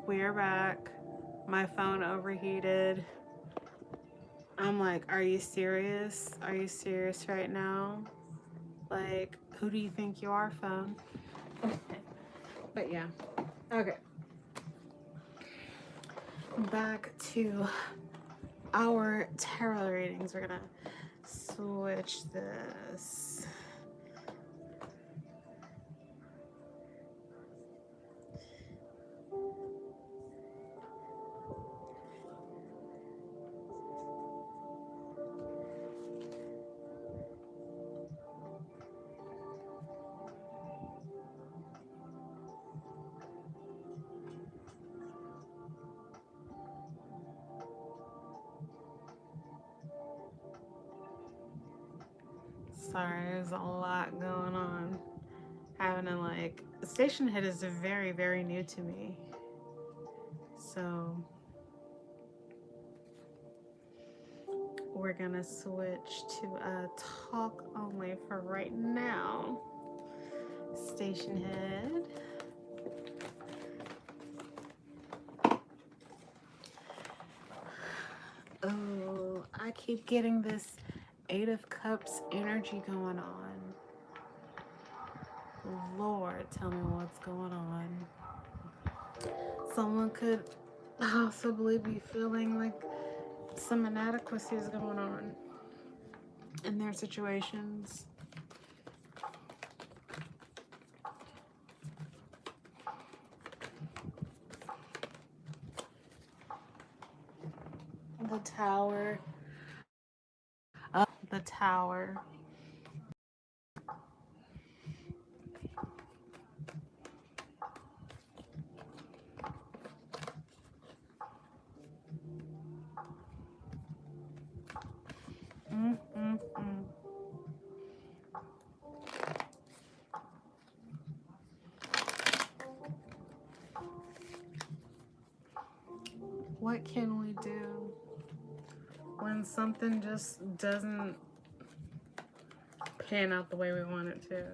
we're back. My phone overheated. I'm like, are you serious? Are you serious right now? Like, who do you think you are, phone? But yeah, okay. Back to our tarot readings. We're gonna switch this. Sorry, there's a lot going on. Having a like station head is very, very new to me. So we're gonna switch to a talk only for right now. Station head. Oh, I keep getting this Eight of Cups energy going on. Lord, tell me what's going on. Someone could possibly be feeling like some inadequacies going on in their situations. The Tower. The Tower. What can we do when something just doesn't pan out the way we want it to?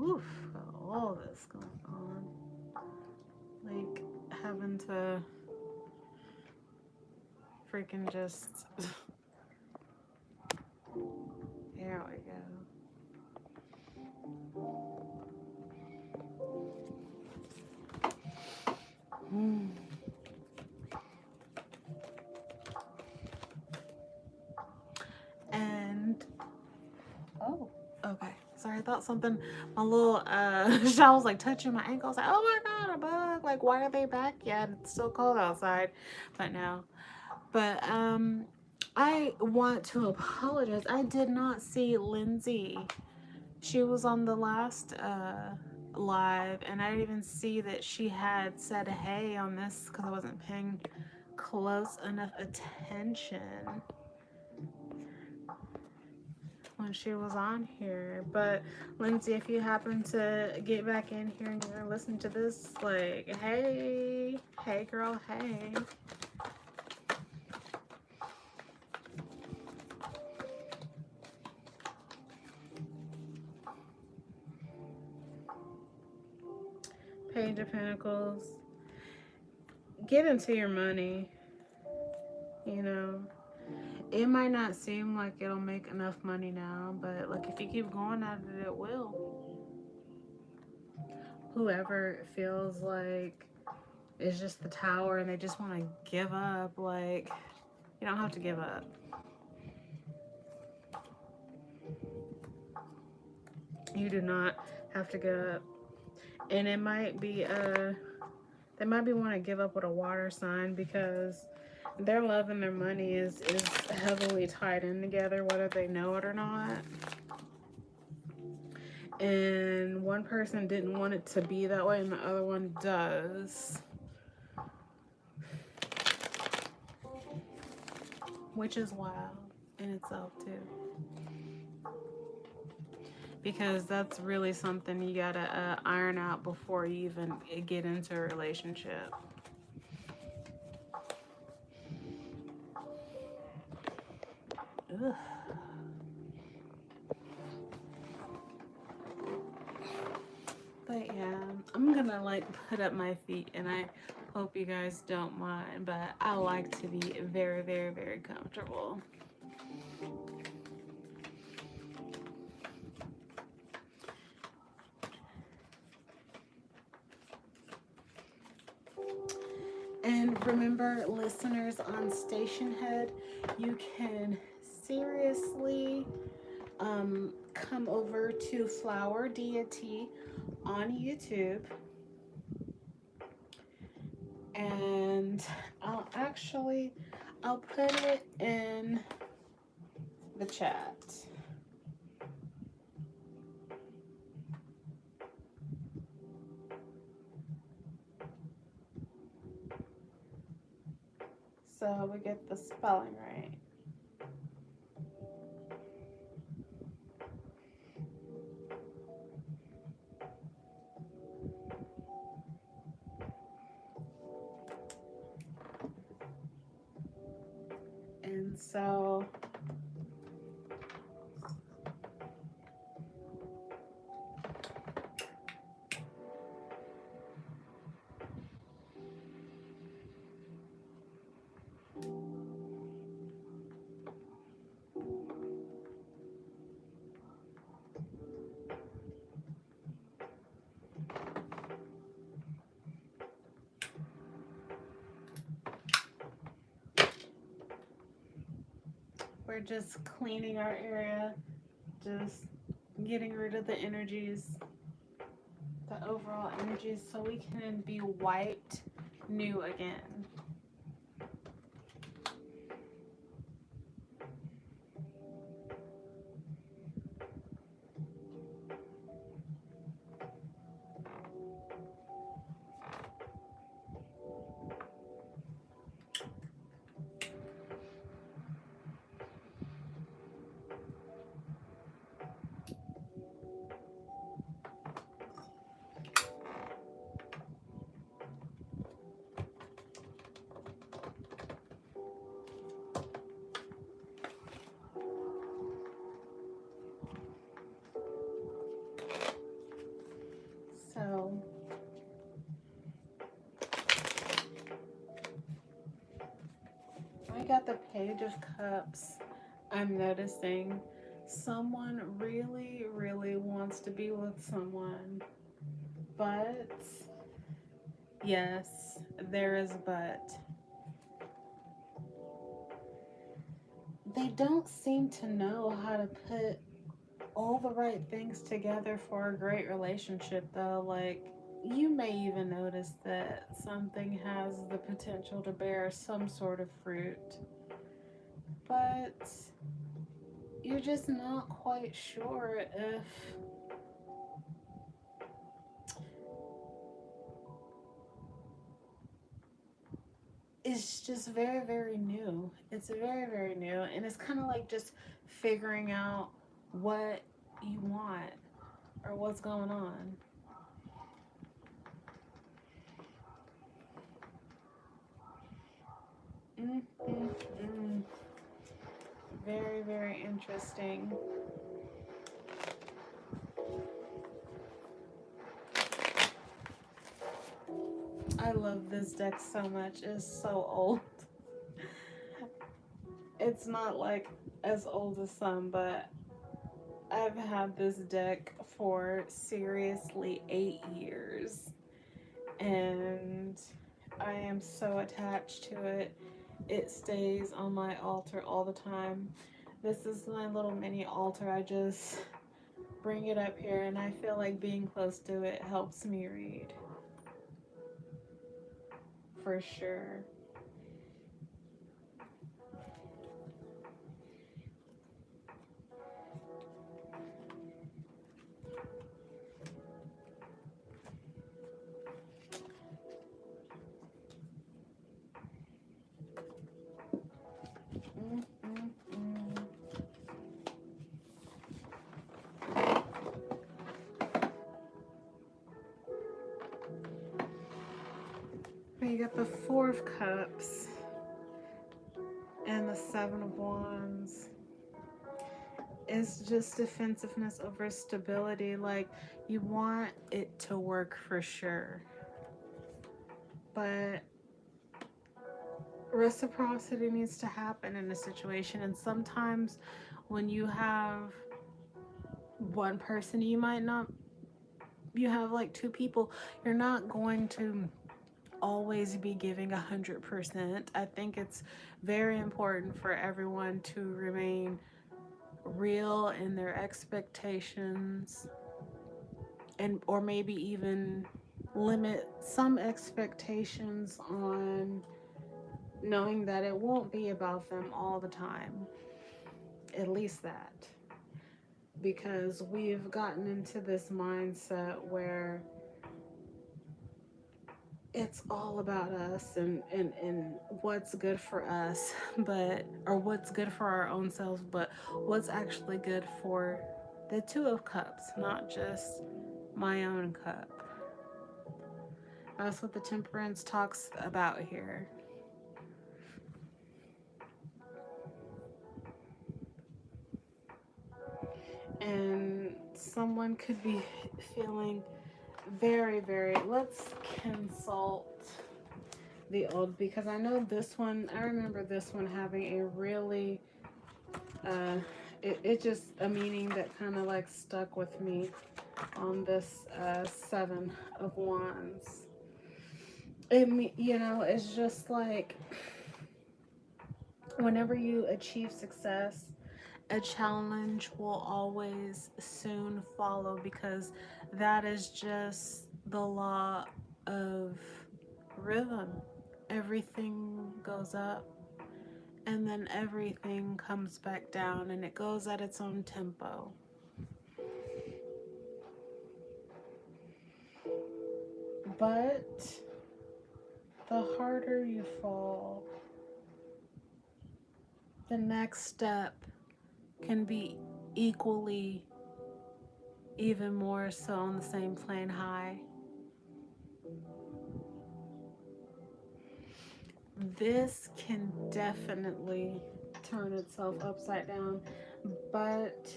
Oof, all this going on. Like having to freaking just there we go. And oh, okay. Sorry, I thought something, my little shell was like touching my ankle. I was like, oh my god, a bug. Like, why are they back yet? It's so cold outside. But no. But I want to apologize. I did not see Lindsay. She was on the last live, and I didn't even see that she had said hey on this because I wasn't paying close enough attention when she was on here. But Lindsay, if you happen to get back in here and you're gonna listen to this, like, hey girl, hey. Page of Pentacles. Get into your money. You know, it might not seem like it'll make enough money now, but like if you keep going at it, it will. Whoever feels like it's just the Tower and they just want to give up, like, you don't have to give up. You do not have to give up. And it might be they might be want to give up with a water sign because their love and their money is heavily tied in together, whether they know it or not. And one person didn't want it to be that way and the other one does, which is wild in itself too, because that's really something you gotta iron out before you even get into a relationship. Ugh. But yeah, I'm gonna like put up my feet, and I hope you guys don't mind, but I like to be very, very, very comfortable. And remember, listeners on Station Head, you can seriously come over to FLOWERDEITY on YouTube, and I'll put it in the chat. So we get the spelling right. And so we're just cleaning our area, just getting rid of the energies, the overall energies, so we can be wiped new again. So we got the Page of Cups. I'm noticing someone really, really wants to be with someone, but yes, there is a but. They don't seem to know how to put all the right things together for a great relationship, though. Like, you may even notice that something has the potential to bear some sort of fruit, but you're just not quite sure if it's just very, very new. It's very, very new, and it's kind of like just figuring out what you want or what's going on. Very, very interesting. I love this deck so much. It's so old. It's not like as old as some, but I've had this deck for seriously 8 years, and I am so attached to it. It stays on my altar all the time. This is my little mini altar. I just bring it up here, and I feel like being close to it helps me read. For sure. We got the Four of Cups and the Seven of Wands. it's just defensiveness over stability. Like, you want it to work for sure, but reciprocity needs to happen in a situation. And sometimes when you have one person, you might not, you have like two people, you're not going to always be giving 100%. I think it's very important for everyone to remain real in their expectations, and or maybe even limit some expectations on knowing that it won't be about them all the time. At least that. Because we've gotten into this mindset where it's all about us and what's good for us, but, or what's good for our own selves, but what's actually good for the Two of Cups, not just my own cup. That's what the Temperance talks about here. And someone could be feeling very, very, let's consult the old, because I know this one, I remember this one having a really, it just, a meaning that kind of like stuck with me on this Seven of Wands. You know, it's just like, whenever you achieve success, a challenge will always soon follow, because that is just the law of rhythm. Everything goes up and then everything comes back down, and it goes at its own tempo. But the harder you fall, the next step can be equally, even more so, on the same plane high. This can definitely turn itself upside down, but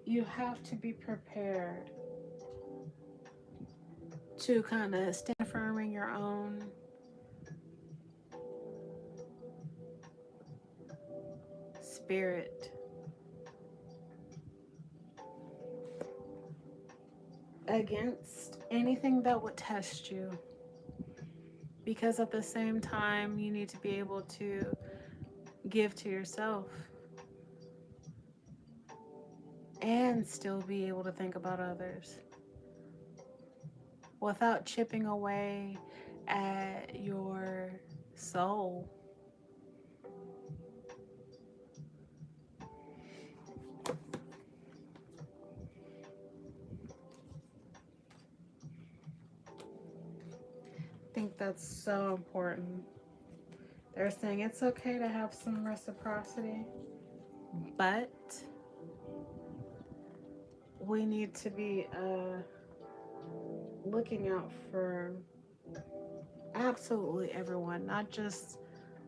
you have to be prepared to kind of stand firm in your own spirit. Against anything that would test you. Because at the same time, you need to be able to give to yourself and still be able to think about others without chipping away at your soul. I think that's so important. They're saying it's okay to have some reciprocity, but we need to be looking out for absolutely everyone, not just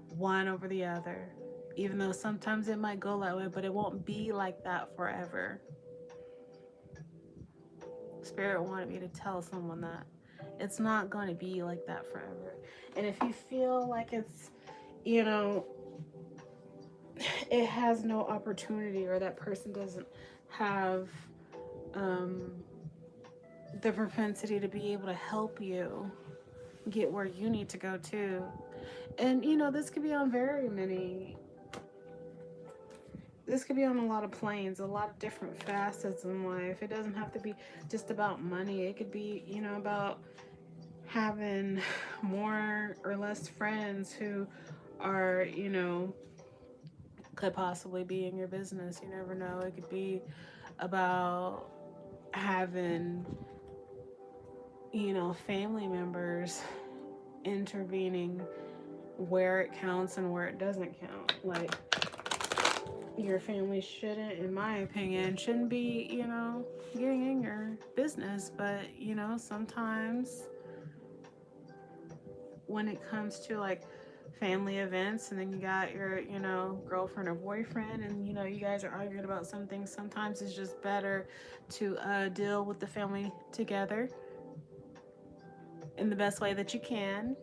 one over the other. Even though sometimes it might go that way, but it won't be like that forever. Spirit wanted me to tell someone that it's not going to be like that forever. And if you feel like it's, you know, it has no opportunity, or that person doesn't have the propensity to be able to help you get where you need to go too. And you know, this could be on a lot of planes, a lot of different facets in life. It doesn't have to be just about money. It could be, you know, about having more or less friends who are, you know, could possibly be in your business. You never know. It could be about having, you know, family members intervening where it counts and where it doesn't count. Like, your family shouldn't, in my opinion, shouldn't be, you know, getting in your business. But, you know, sometimes when it comes to like family events, and then you got your, you know, girlfriend or boyfriend, and, you know, you guys are arguing about something. Sometimes it's just better to deal with the family together in the best way that you can.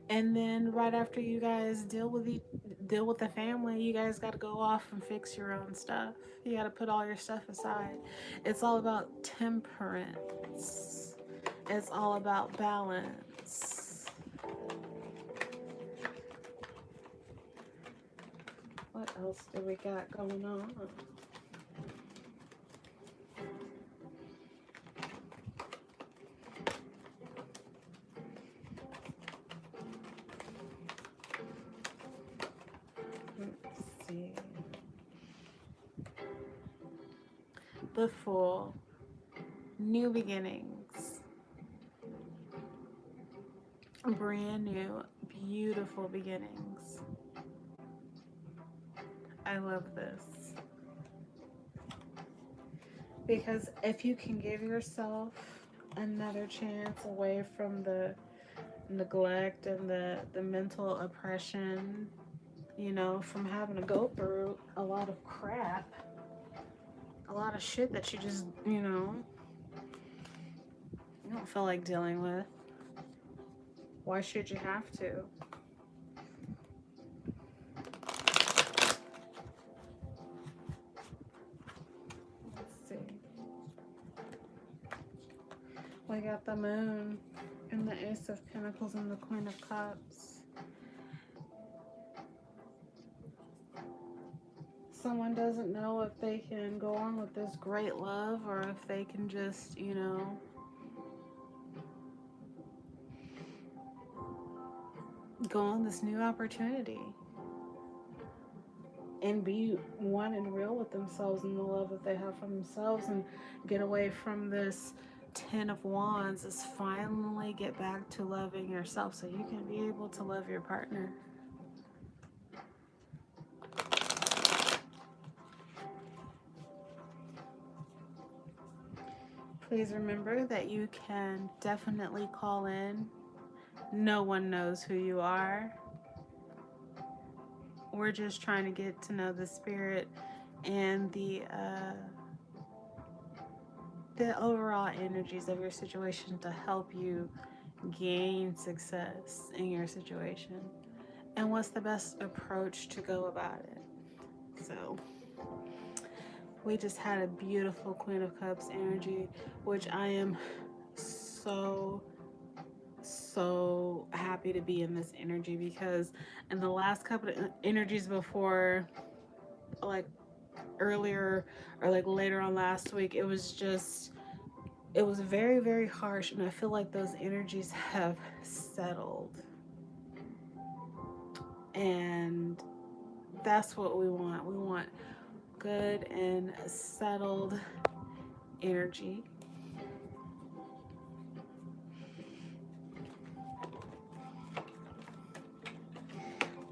And then right after you guys deal with the family, you guys got to go off and fix your own stuff. You got to put all your stuff aside. It's all about temperance. It's all about balance. What else do we got going on? Let's see. The Fool. New beginnings. Brand new, beautiful beginnings. I love this. Because if you can give yourself another chance away from the neglect and the mental oppression, you know, from having to go through a lot of crap, a lot of shit that you just, you know, you don't feel like dealing with. Why should you have to? We got the Moon and the Ace of Pentacles and the Queen of Cups. Someone doesn't know if they can go on with this great love or if they can just, you know, go on this new opportunity and be one and real with themselves and the love that they have for themselves, and get away from this Ten of Wands. Is finally get back to loving yourself so you can be able to love your partner. Please remember that you can definitely call in. No one knows who you are. We're just trying to get to know the spirit and the overall energies of your situation to help you gain success in your situation. And what's the best approach to go about it? So we just had a beautiful Queen of Cups energy, which I am so happy to be in this energy, because in the last couple of energies before, like earlier or like later on last week, it was very, very harsh, and I feel like those energies have settled, and that's what we want. We want good and settled energy.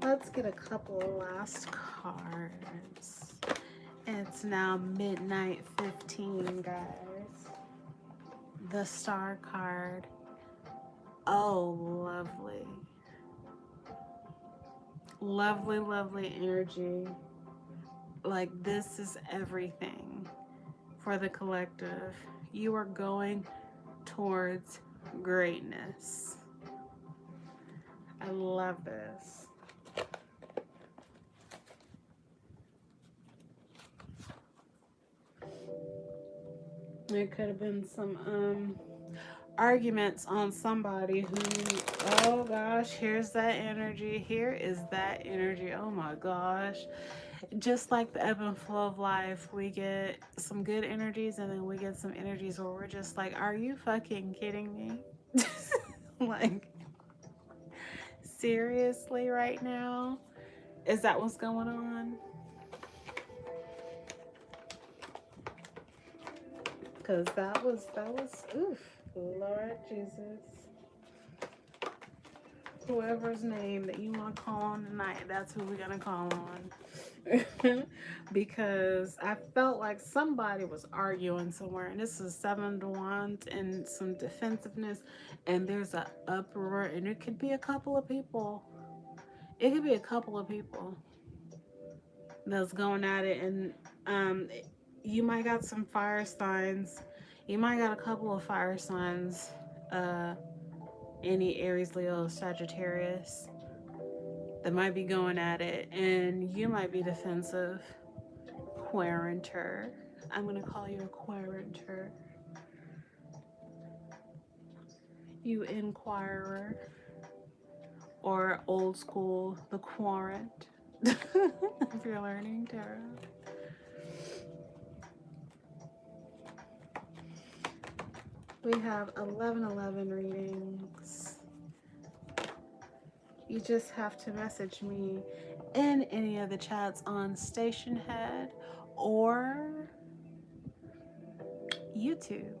Let's get a couple of last cards. It's now midnight 15, guys. The Star card. Oh, lovely. Lovely, lovely energy. Like, this is everything for the collective. You are going towards greatness. I love this. There could have been some arguments on somebody who, oh gosh, here's that energy. Here is that energy. Oh my gosh. Just like the ebb and flow of life, we get some good energies, and then we get some energies where we're just like, are you fucking kidding me? Like, seriously right now? Is that what's going on? Because that was, oof, Lord Jesus. Whoever's name that you want to call on tonight, that's who we're going to call on. because I felt like somebody was arguing somewhere, and this is 7 of Wands and some defensiveness, and there's an uproar, and it could be a couple of people. It could be a couple of people that's going at it, and you might got some fire signs. You might got a couple of fire signs. Any Aries, Leo, Sagittarius that might be going at it, and you might be defensive. Quaranter. I'm gonna call you a quaranter. You inquirer, or old school, the quarant. If you're learning tarot. We have 1111 readings. You just have to message me in any of the chats on Station Head or YouTube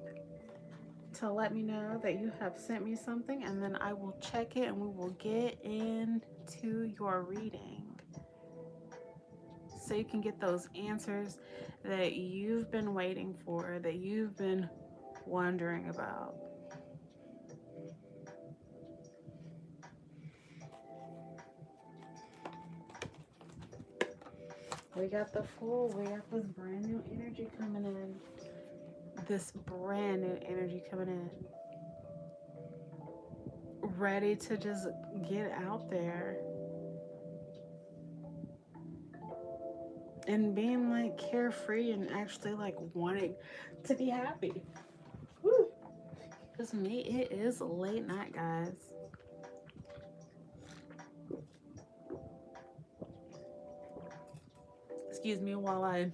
to let me know that you have sent me something, and then I will check it and we will get into your reading so you can get those answers that you've been waiting for, that you've been wondering about. We got the Fool. We got this brand new energy coming in. This brand new energy coming in. Ready to just get out there. And being like carefree and actually like wanting to be happy. Because me, it is late night, guys. Excuse me while I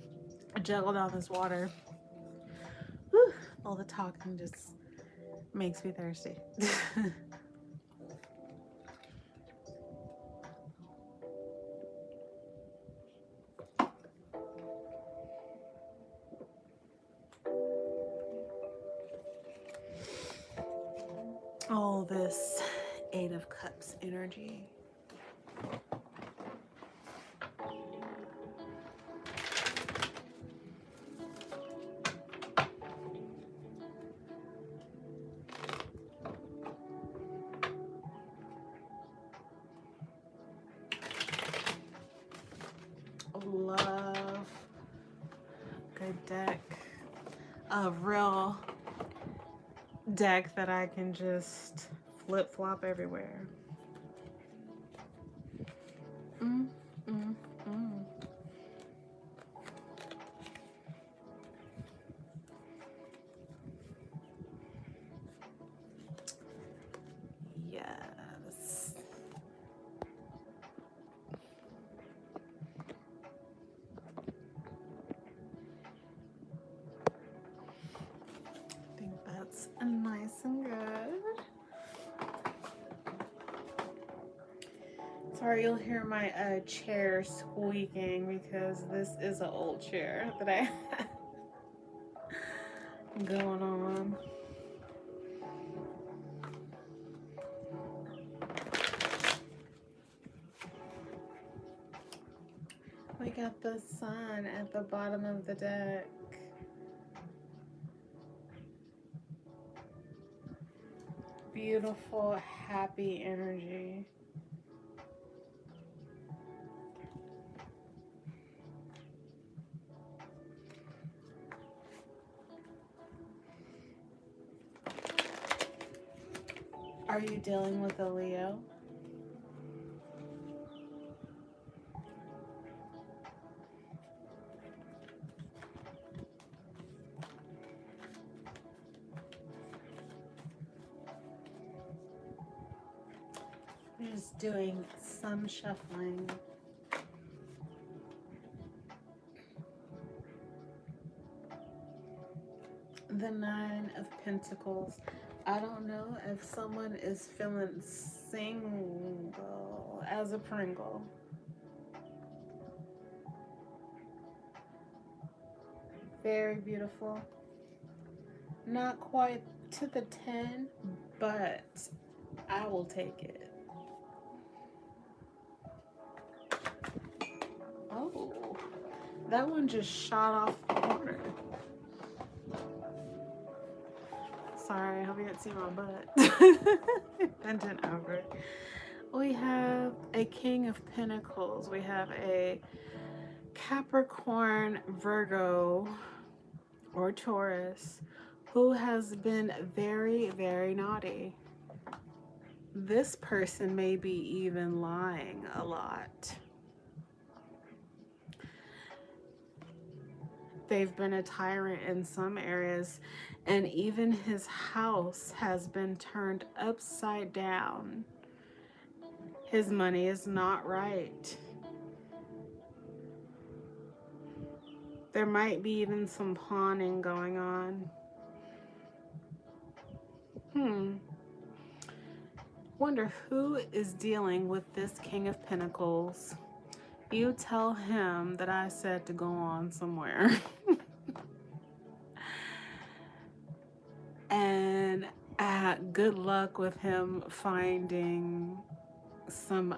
juggle down this water. Whew. All the talking just makes me thirsty. All this 8 of Cups energy. Love. Good deck. A real deck that I can just flip-flop everywhere. Yes. I think that's nice and good. Sorry, you'll hear my chair squeaking because this is an old chair that I have going on. We got the Sun at the bottom of the deck. Beautiful, happy energy. Are you dealing with a Leo? I'm just doing some shuffling. The 9 of Pentacles. I don't know if someone is feeling single as a Pringle. Very beautiful. Not quite to the 10, but I will take it. Oh, that one just shot off the corner. Sorry, I hope you didn't see my butt. Bending over. We have a King of Pentacles. We have a Capricorn, Virgo, or Taurus who has been very, very naughty. This person may be even lying a lot. They've been a tyrant in some areas, and even his house has been turned upside down. His money is not right. There might be even some pawning going on. Wonder who is dealing with this King of Pentacles. You tell him that I said to go on somewhere. And good luck with him finding some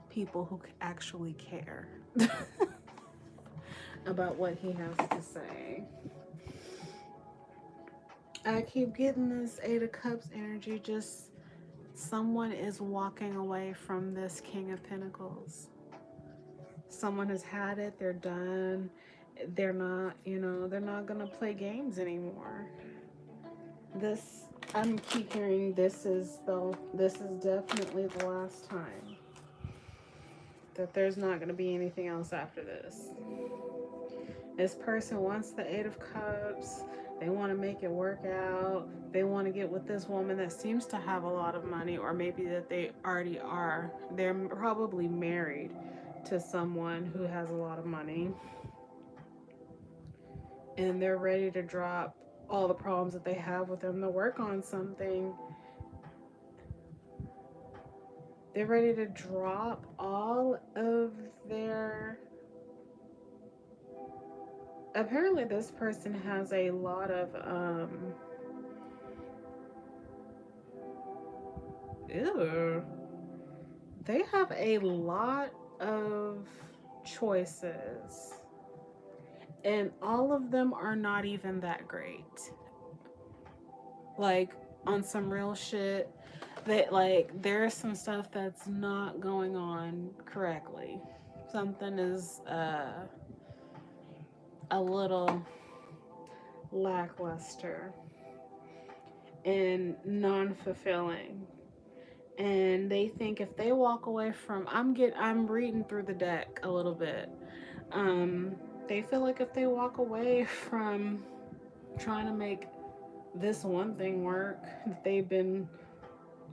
people who actually care about what he has to say. I keep getting this Eight of Cups energy. Just someone is walking away from this King of Pentacles. Someone has had it. They're done. They're not, you know, they're not going to play games anymore. This, I'm keep hearing this is definitely the last time. That there's not going to be anything else after this. This person wants the Eight of Cups. They want to make it work out. They want to get with this woman that seems to have a lot of money, or maybe that they already are. They're probably married to someone who has a lot of money. And they're ready to drop all the problems that they have with them to work on something. They're ready to drop all of their... Apparently this person has a lot of they have a lot of choices, and all of them are not even that great. Like, on some real shit, that, like, there's some stuff that's not going on correctly. Something is a little lackluster and non-fulfilling. And they think if they walk away from, I'm reading through the deck a little bit. They feel like if they walk away from trying to make this one thing work that they've been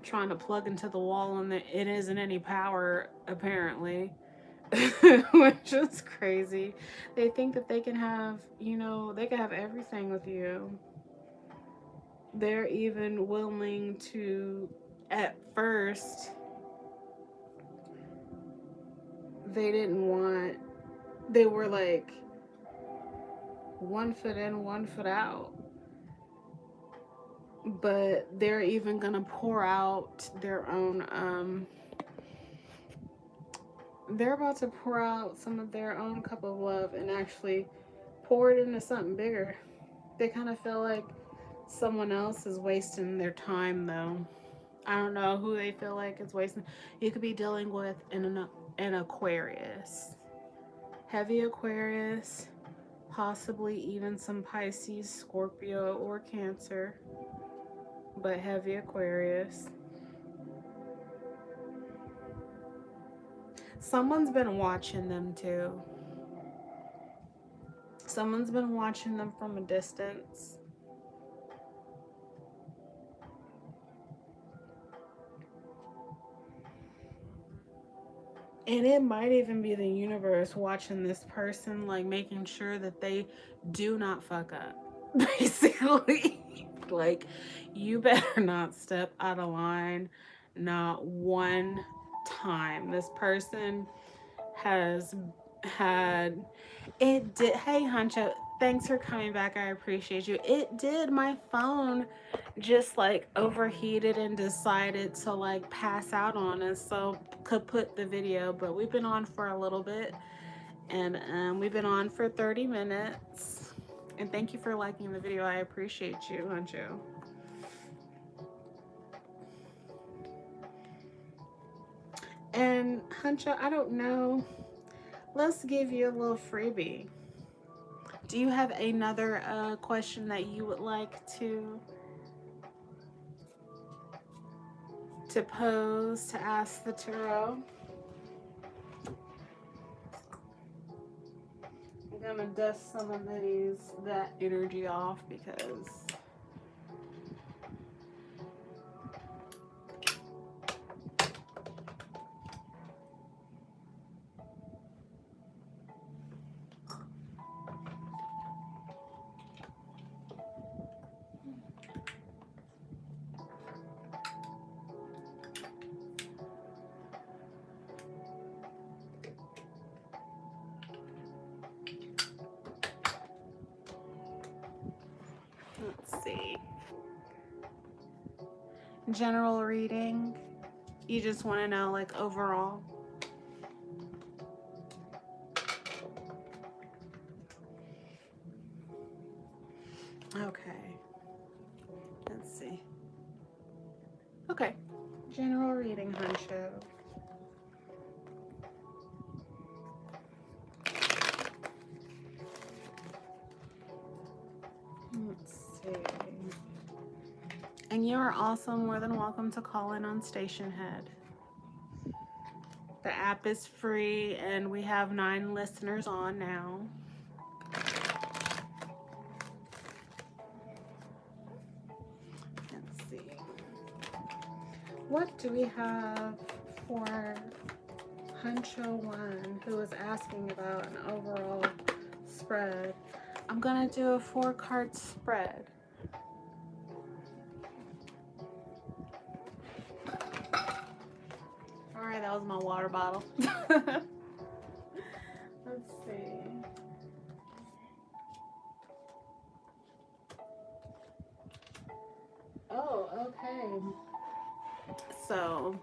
trying to plug into the wall, and that it isn't any power apparently, which is crazy. They think that they can have, you know, they can have everything with you. They're even willing to, at first, they were like 1 foot in, 1 foot out. But they're even gonna pour out their own, they're about to pour out some of their own cup of love and actually pour it into something bigger. They kind of feel like someone else is wasting their time, though. I don't know who they feel like is wasting. You could be dealing with an Aquarius. Heavy Aquarius. Possibly even some Pisces, Scorpio, or Cancer. But heavy Aquarius. Someone's been watching them too. Someone's been watching them from a distance. And it might even be the universe watching this person, like making sure that they do not fuck up, basically. Like, you better not step out of line, not one time. This person has had, it did, hey Huncho, thanks for coming back, I appreciate you. It did, my phone just like overheated and decided to like pass out on us, so could put the video, but we've been on for a little bit, And we've been on for 30 minutes. And thank you for liking the video. I appreciate you, Huncho. And Huncho, I don't know. Let's give you a little freebie. Do you have another question that you would like to pose, to ask the tarot? I'm gonna dust some of that energy off because let's see. General reading. You just want to know, like, overall. Okay. Let's see. Okay. General reading, Huncho. Let's see. And you are also more than welcome to call in on Station Head. The app is free and we have 9 listeners on now. Let's see. What do we have for Huncho 1, who is asking about an overall spread? I'm gonna do a 4-card spread. Alright, that was my water bottle. Let's see. Oh, okay. So,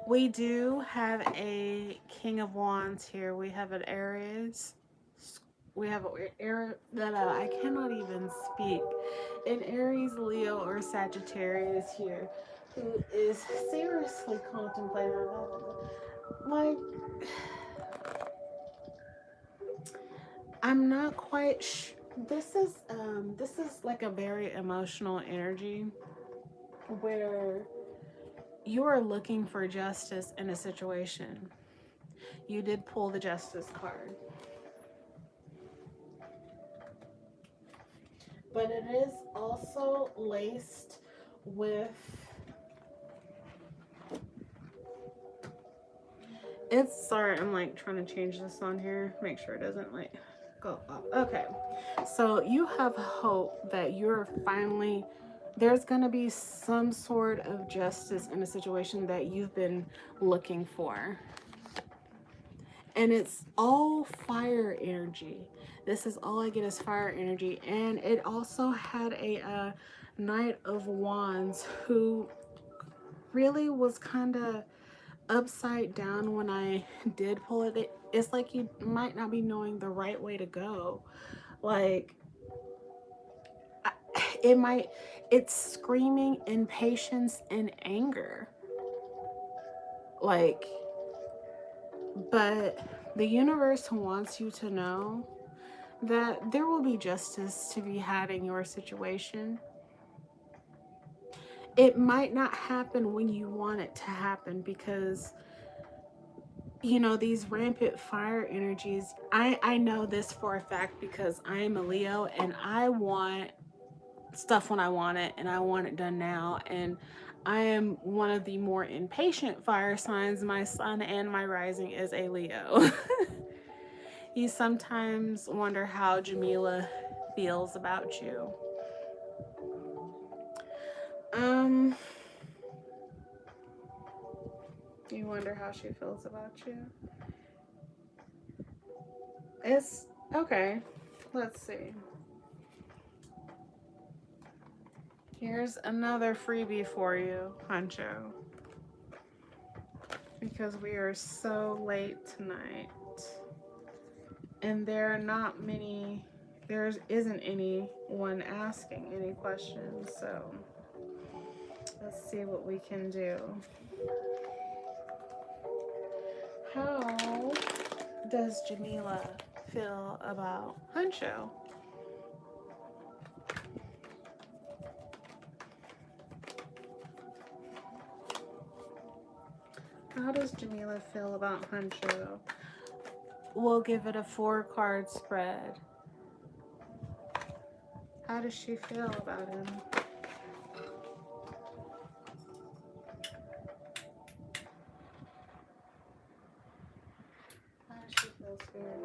we do have a King of Wands here. We have an Aries. We have an Aries that I cannot even speak. An Aries, Leo, or Sagittarius here, who is seriously contemplating, like, I'm not quite sure. This is like a very emotional energy where you are looking for justice in a situation. You did pull the Justice card. But it is also laced with, sorry, I'm like trying to change this on here, make sure it doesn't like go up. Okay, so you have hope that you're finally, there's gonna be some sort of justice in a situation that you've been looking for. And it's all fire energy. This is all I get is fire energy. And it also had a Knight of Wands who really was kind of upside down when I did pull it. It's like you might not be knowing the right way to go. Like, it's screaming impatience and anger. Like, but the universe wants you to know that there will be justice to be had in your situation. It might not happen when you want it to happen because, you know, these rampant fire energies, I know this for a fact because I am a Leo and I want stuff when I want it and I want it done now. And I am one of the more impatient fire signs. My sun and my rising is a Leo. You sometimes wonder how Jamila feels about you. You wonder how she feels about you? It's okay. Let's see. Here's another freebie for you, Huncho. Because we are so late tonight. And there are not many, there isn't anyone asking any questions. So let's see what we can do. How does Jamila feel about Huncho? How does Jamila feel about Huncho? We'll give it a 4-card spread. How does she feel about him? How does she feel, Spirit?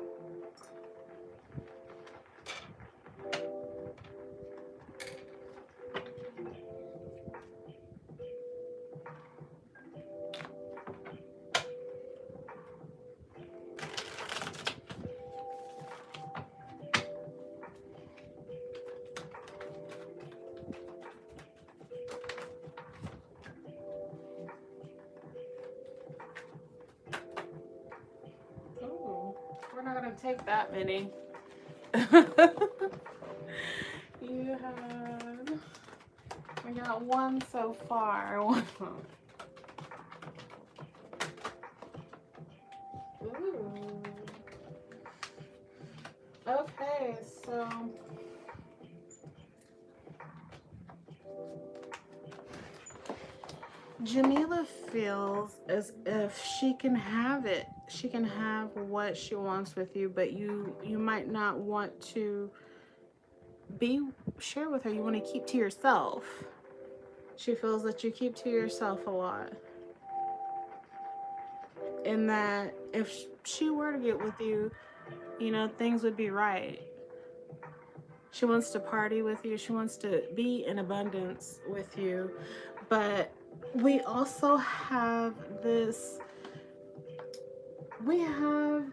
We're not going to take that many. You have... We got one so far. Ooh. Okay, so... Jamila feels as if she can have it. She can have what she wants with you, but you might not want to share with her. You want to keep to yourself. She feels that you keep to yourself a lot. And that if she were to get with you, you know, things would be right. She wants to party with you. She wants to be in abundance with you. But we also have this, we have,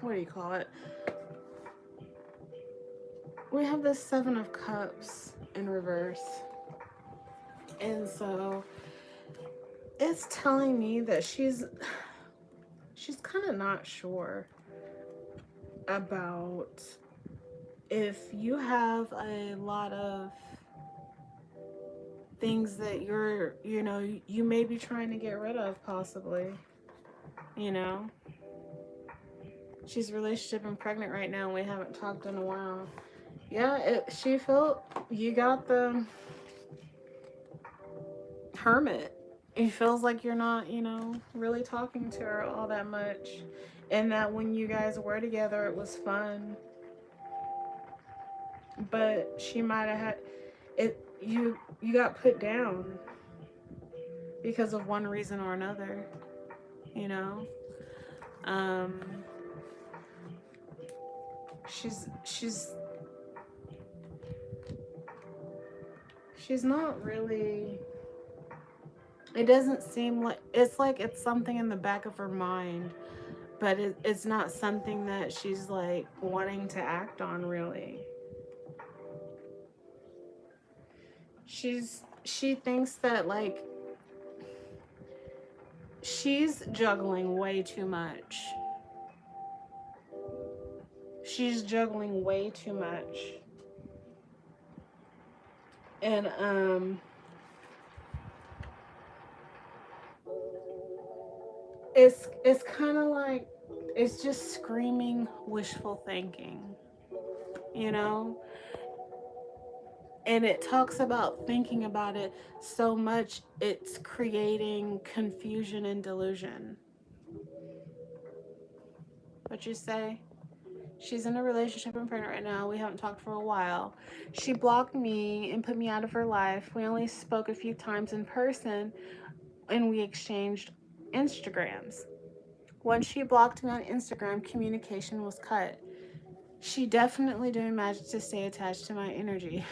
what do you call it? We have the 7 of Cups in reverse. And so it's telling me that she's kind of not sure about if you have a lot of things that you may be trying to get rid of, possibly, you know. She's relationship and pregnant right now, and we haven't talked in a while. Yeah, she felt you got the Hermit. It feels like you're not, you know, really talking to her all that much, and that when you guys were together, it was fun. But she might have had it. You got put down because of one reason or another, you know. She's not really, it doesn't seem like it's something in the back of her mind, but it's not something that she's like wanting to act on, really. She thinks that, like, she's juggling way too much. She's juggling way too much. And it's kind of like, it's just screaming wishful thinking, you know. And it talks about thinking about it so much, it's creating confusion and delusion. What you say? She's in a relationship and pregnant right now. We haven't talked for a while. She blocked me and put me out of her life. We only spoke a few times in person, and we exchanged Instagrams. When she blocked me on Instagram, communication was cut. She definitely doing magic to stay attached to my energy.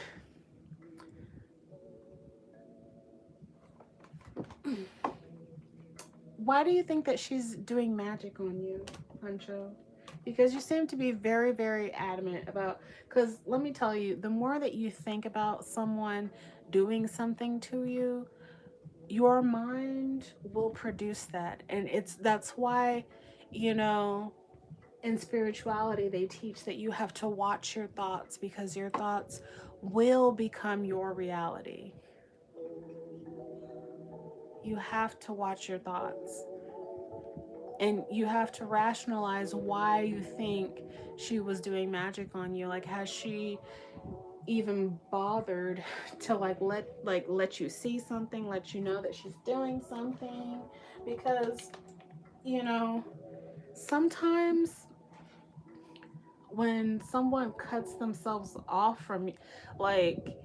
Why do you think that she's doing magic on you, Huncho? Because you seem to be very, very adamant about, because let me tell you, the more that you think about someone doing something to you, your mind will produce that. And that's why you know, in spirituality, they teach that you have to watch your thoughts because your thoughts will become your reality. You have to watch your thoughts. And you have to rationalize why you think she was doing magic on you. Like, has she even bothered to let you see something, let you know that she's doing something? Because, you know, sometimes when someone cuts themselves off from, like,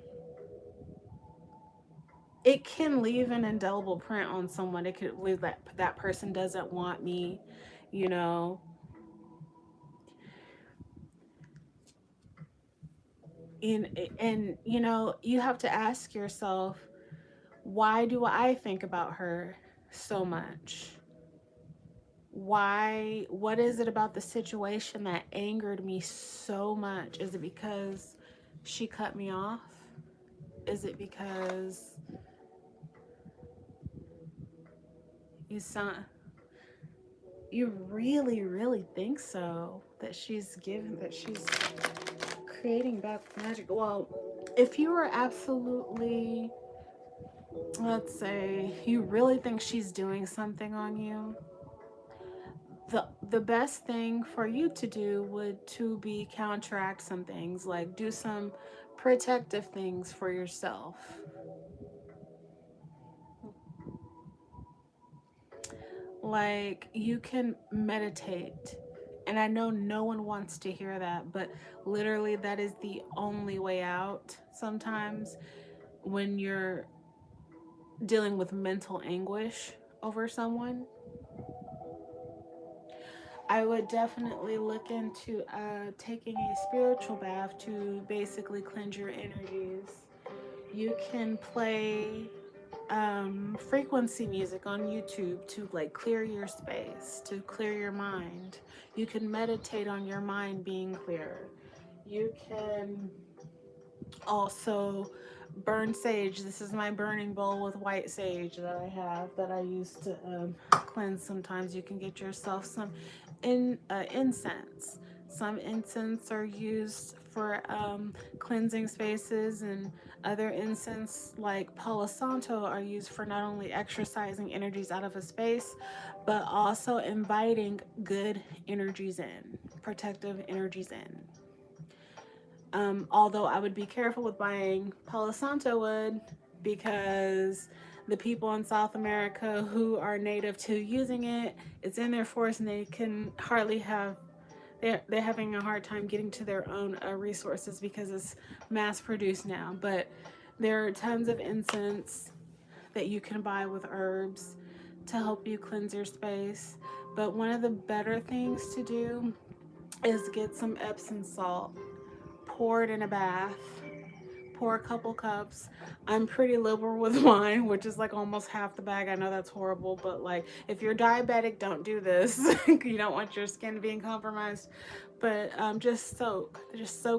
it can leave an indelible print on someone. It could leave that person doesn't want me, you know. And you know, you have to ask yourself, why do I think about her so much? Why? What is it about the situation that angered me so much? Is it because she cut me off? Is it because you really think so, that she's creating bad magic? Well, if you were absolutely, let's say you really think she's doing something on you, the best thing for you to do would to be counteract some things, like do some protective things for yourself. Like, you can meditate. And I know no one wants to hear that, but literally that is the only way out sometimes when you're dealing with mental anguish over someone. I would definitely look into taking a spiritual bath to basically cleanse your energies. You can play frequency music on YouTube to like clear your space, to clear your mind. You can meditate on your mind being clear. You can also burn sage. This is my burning bowl with white sage that I have, that I use to cleanse. Sometimes you can get yourself some incense. Some incense are used for cleansing spaces, and other incense like Palo Santo are used for not only exercising energies out of a space, but also inviting good energies in, protective energies in. Although I would be careful with buying Palo Santo wood, because the people in South America who are native to using it, it's in their forest and they can hardly have, they're having a hard time getting to their own resources because it's mass produced now. But there are tons of incense that you can buy with herbs to help you cleanse your space. But one of the better things to do is get some Epsom salt, pour it in a bath, pour a couple cups. I'm pretty liberal with wine, which is like almost half the bag. I know that's horrible, but like, if you're diabetic, don't do this. You don't want your skin being compromised. But just soak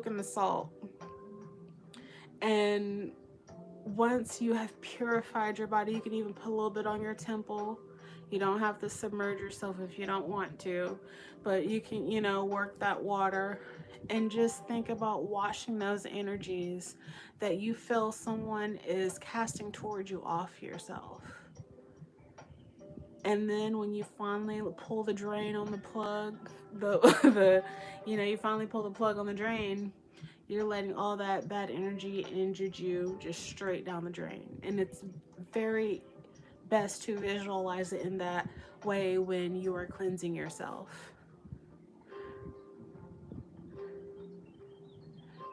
in the salt. And once you have purified your body, you can even put a little bit on your temple. You don't have to submerge yourself if you don't want to, but you can, you know, work that water and just think about washing those energies that you feel someone is casting towards you off yourself. And then when you finally pull the drain on the plug, you finally pull the plug on the drain, you're letting all that bad energy and juju just straight down the drain. And it's very best to visualize it in that way when you are cleansing yourself.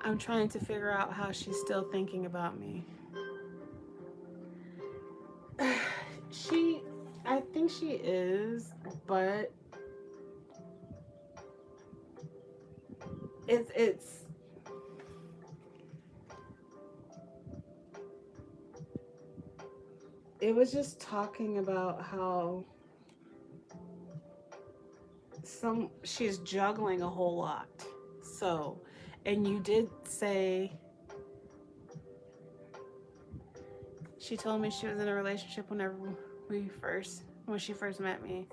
I'm trying to figure out how she's still thinking about me. I think she is, but it's it was just talking about how she's juggling a whole lot. So, and you did say, she told me she was in a relationship when she first met me.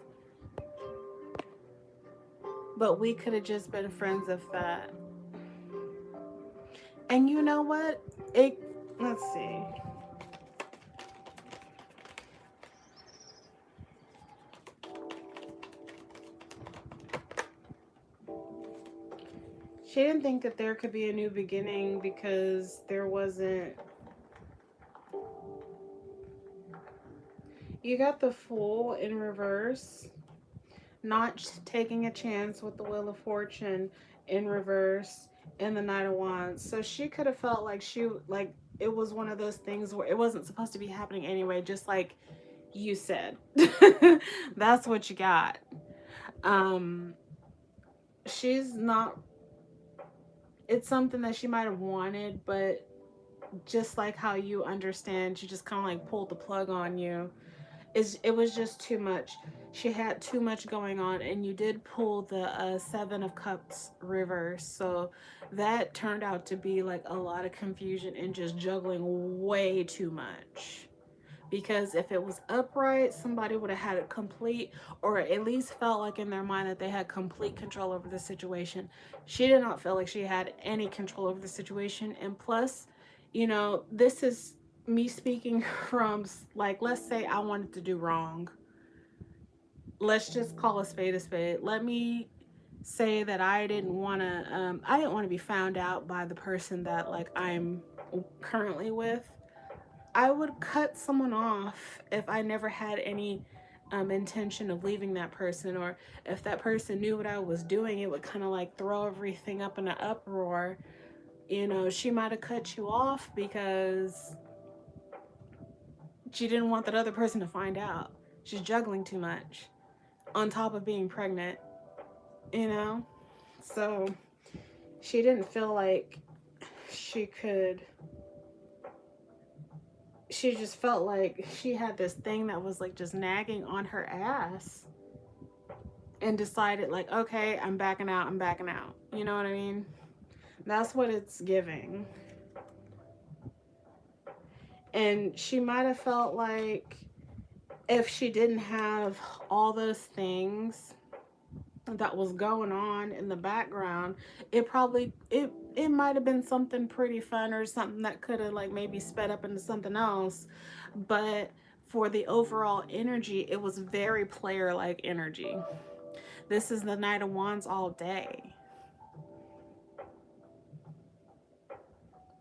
but we could have just been friends if that. And you know what? Let's see. She didn't think that there could be a new beginning because there wasn't. You got the Fool in reverse, not taking a chance with the Wheel of Fortune in reverse, and the Knight of Wands. So she could have felt like it was one of those things where it wasn't supposed to be happening anyway, just like you said. That's what you got. She's not, it's something that she might have wanted, but just like how you understand, she just kind of like pulled the plug on you. It was just too much. She had too much going on, and you did pull the Seven of Cups reverse, so that turned out to be like a lot of confusion and just juggling way too much. Because if it was upright, somebody would have had it complete, or at least felt like in their mind that they had complete control over the situation. She did not feel like she had any control over the situation. And plus, you know, this is me speaking from, like, let's say I wanted to do wrong. Let's just call a spade a spade. Let me say that I didn't want to be found out by the person that like I'm currently with. I would cut someone off if I never had any intention of leaving that person, or if that person knew what I was doing, it would kind of like throw everything up in an uproar. You know, she might have cut you off because she didn't want that other person to find out. She's juggling too much on top of being pregnant, you know? So she didn't feel like she could. She just felt like she had this thing that was like just nagging on her ass, and decided like, okay, I'm backing out. You know what I mean? That's what it's giving. And she might have felt like if she didn't have all those things that was going on in the background, it might have been something pretty fun, or something that could have like maybe sped up into something else. But for the overall energy, it was very player like energy. This is the Knight of Wands all day.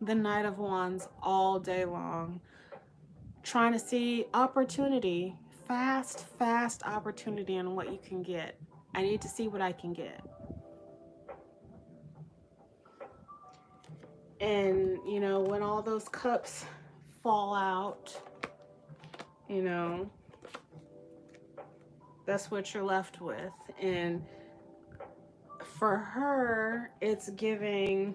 The Knight of Wands all day long. Trying to see opportunity, fast opportunity on what you can get. I need to see what I can get. And, you know, when all those cups fall out, you know, that's what you're left with. And for her, it's giving,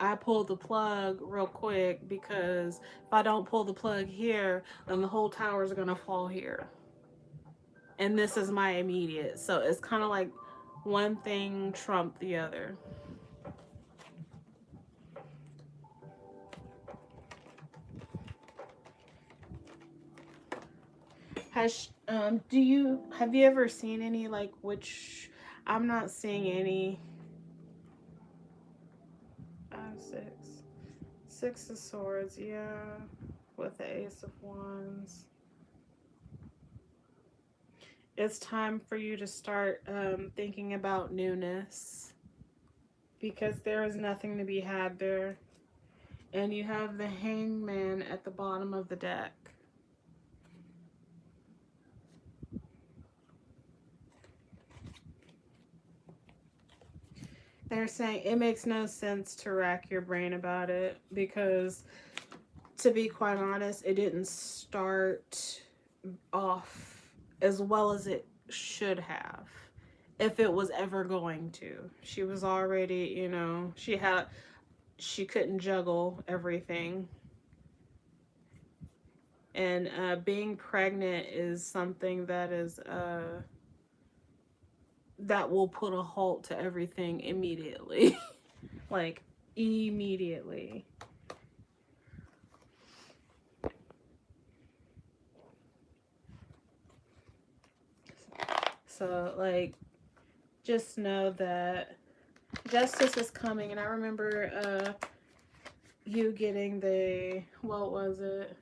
I pulled the plug real quick, because if I don't pull the plug here, then the whole tower is going to fall here. And this is my immediate. So it's kind of like one thing trumped the other. Have you ever seen any like which? I'm not seeing any. 6 of Swords, yeah, with the Ace of Wands. It's time for you to start thinking about newness, because there is nothing to be had there. And you have the Hangman at the bottom of the deck. They're saying it makes no sense to rack your brain about it, because, to be quite honest, it didn't start off as well as it should have, if it was ever going to. She was already, you know, she couldn't juggle everything. And being pregnant is something that is that will put a halt to everything immediately. Like, immediately. So, like, just know that justice is coming. And I remember you getting the, what was it?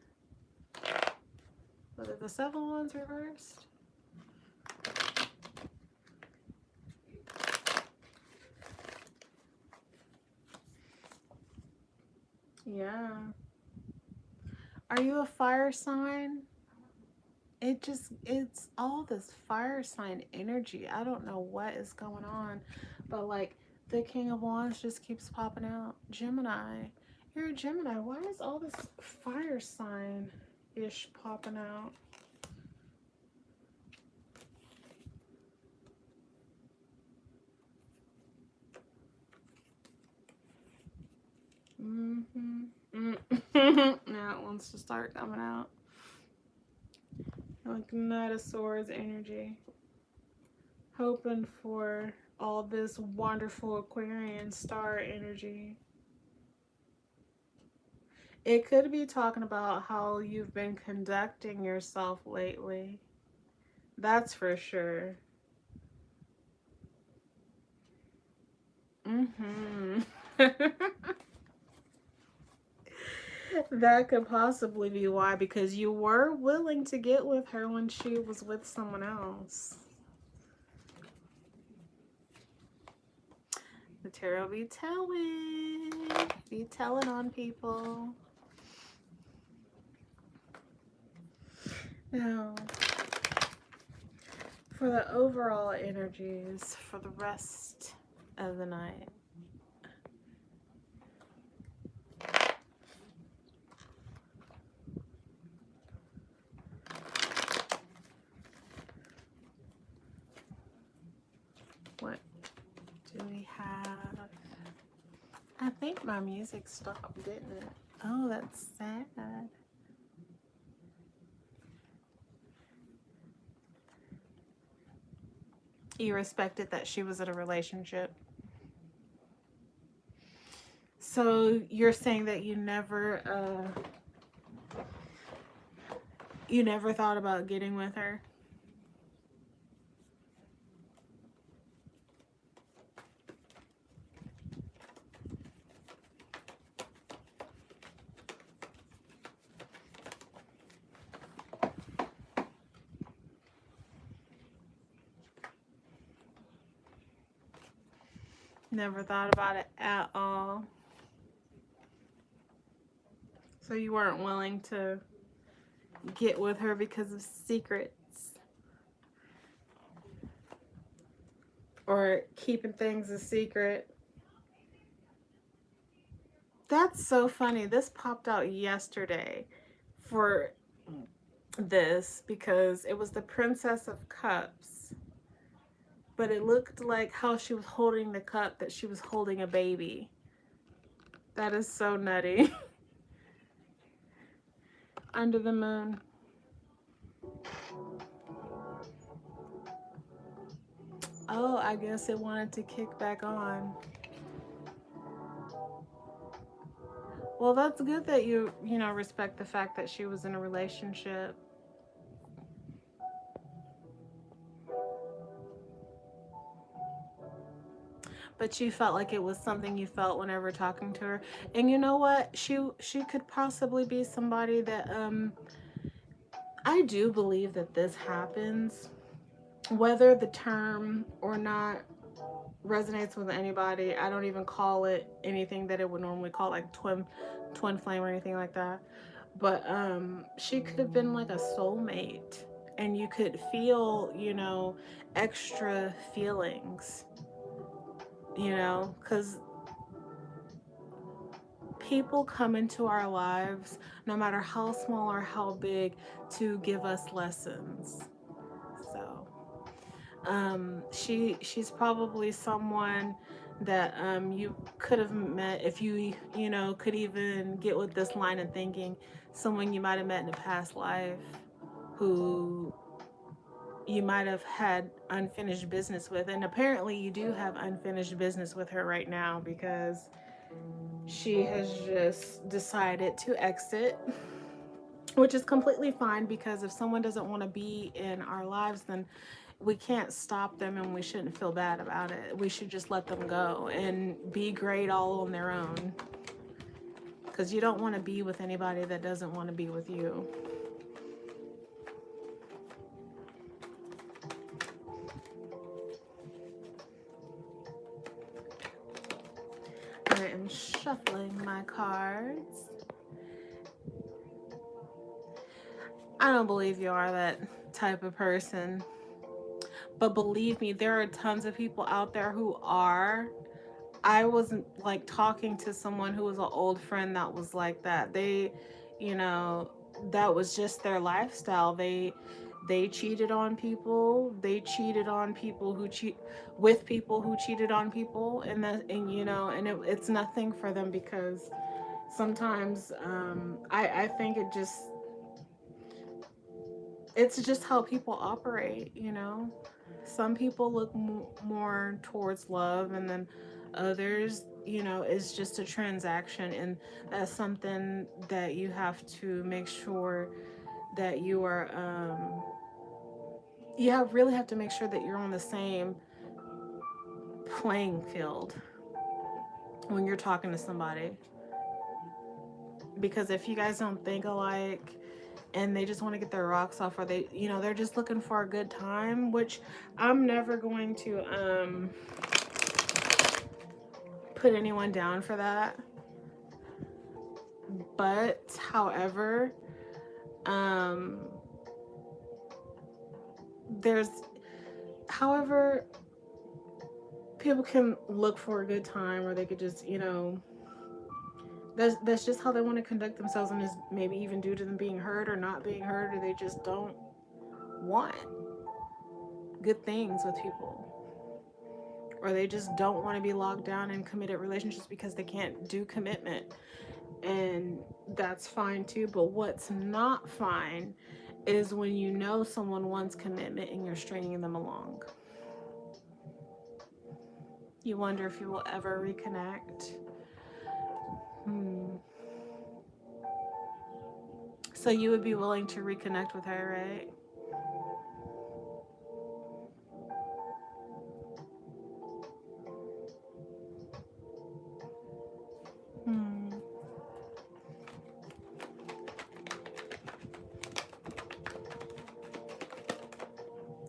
Was it the 7 Wands reversed? Yeah. Are you a fire sign? It's all this fire sign energy. I don't know what is going on, but like the King of Wands just keeps popping out. Gemini. You're a Gemini. Why is all this fire sign-ish popping out? Now it wants to start coming out. Like Knight of Swords energy. Hoping for all this wonderful Aquarian star energy. It could be talking about how you've been conducting yourself lately. That's for sure. That could possibly be why, because you were willing to get with her when she was with someone else. The tarot be telling on people. Now, for the overall energies for the rest of the night. What do we have? I think my music stopped, didn't it? Oh, that's sad. You respected that she was in a relationship. So you're saying that you never thought about getting with her? Never thought about it at all. So you weren't willing to get with her because of secrets? Or keeping things a secret? That's so funny. This popped out yesterday for this because it was the Princess of Cups. But it looked like how she was holding the cup, that she was holding a baby. That is so nutty. Under the moon. Oh, I guess it wanted to kick back on. Well, that's good that you respect the fact that she was in a relationship. But you felt like it was something you felt whenever talking to her. And you know what? She could possibly be somebody that I do believe that this happens. Whether the term or not resonates with anybody, I don't even call it anything that it would normally call like twin flame or anything like that. But she could have been like a soulmate, and you could feel, extra feelings, because people come into our lives, no matter how small or how big, to give us lessons. So she's probably someone that you could have met if you could even get with this line of thinking. Someone you might have met in a past life who you might have had unfinished business with, and apparently you do have unfinished business with her right now, because she has just decided to exit, which is completely fine, because if someone doesn't want to be in our lives, then we can't stop them, and we shouldn't feel bad about it. We should just let them go and be great all on their own. Because you don't want to be with anybody that doesn't want to be with you. I am shuffling my cards. I don't believe you are that type of person. But believe me, there are tons of people out there who are. I was like talking to someone who was an old friend that was like that. They, you know, that was just their lifestyle. They cheated on people. They cheated on people who cheat with people who cheated on people, and that, and you know, and it's nothing for them, because sometimes I think it's just how people operate, you know. Some people look more towards love, and then others, you know, is just a transaction, and that's something that you have to make sure that you are really have to make sure that you're on the same playing field when you're talking to somebody. Because if you guys don't think alike, and they just want to get their rocks off, or they, you know, they're just looking for a good time, which I'm never going to put anyone down for that. But however, people can look for a good time, or they could just, you know, that's just how they want to conduct themselves, and is maybe even due to them being hurt or not being hurt, or they just don't want good things with people, or they just don't want to be locked down in committed relationships because they can't do commitment, and that's fine too. But what's not fine is when you know someone wants commitment and you're stringing them along. You wonder if you will ever reconnect. So you would be willing to reconnect with her, right?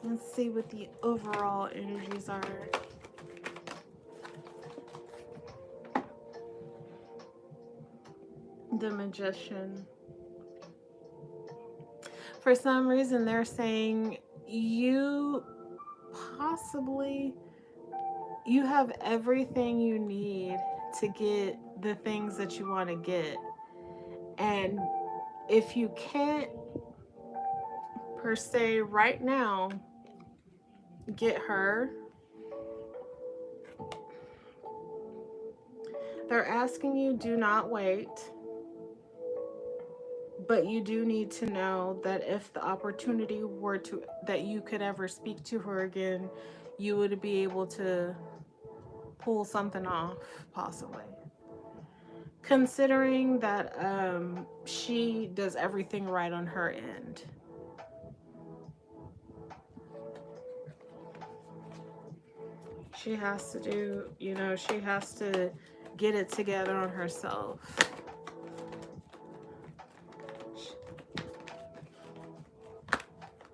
Let's see what the overall energies are. The Magician. For some reason, they're saying you have everything you need to get the things that you want to get. And if you can't, per se, right now, get her, they're asking you, do not wait. But you do need to know that if the opportunity were to, that you could ever speak to her again, you would be able to pull something off, possibly. Considering that she does everything right on her end. She has to do, you know, she has to get it together on herself.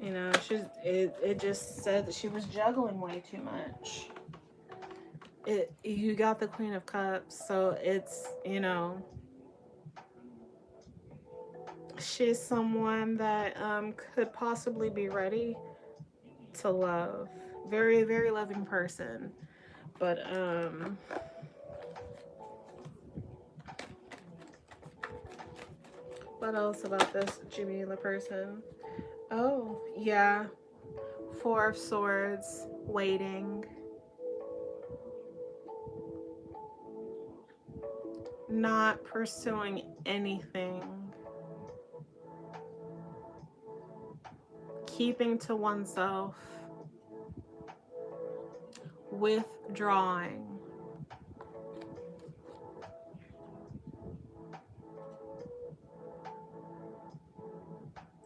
You know, it just said that she was juggling way too much. You got the Queen of Cups, so it's, you know, she's someone that could possibly be ready to love. Very, very loving person. But what else about this Gemini person? Oh, yeah. Four of Swords, waiting. Not pursuing anything. Keeping to oneself. Withdrawing.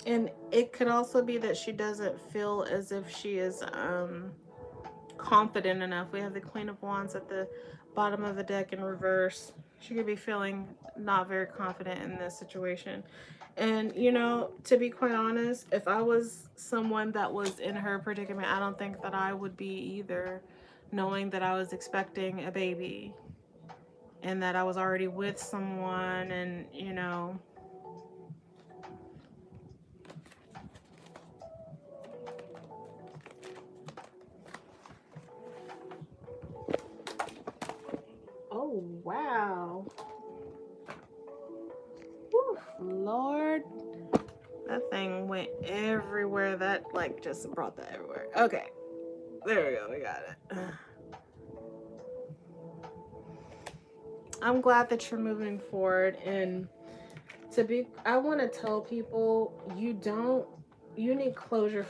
And it could also be that she doesn't feel as if she is confident enough. We have the Queen of Wands at the bottom of the deck in reverse. She could be feeling not very confident in this situation. And, you know, to be quite honest, if I was someone that was in her predicament, I don't think that I would be either, knowing that I was expecting a baby and that I was already with someone and, you know. Oh, wow. Whew, Lord. That thing went everywhere. That, like, just brought that everywhere. Okay. There we go. We got it. I'm glad that you're moving forward. And I want to tell people, you need closure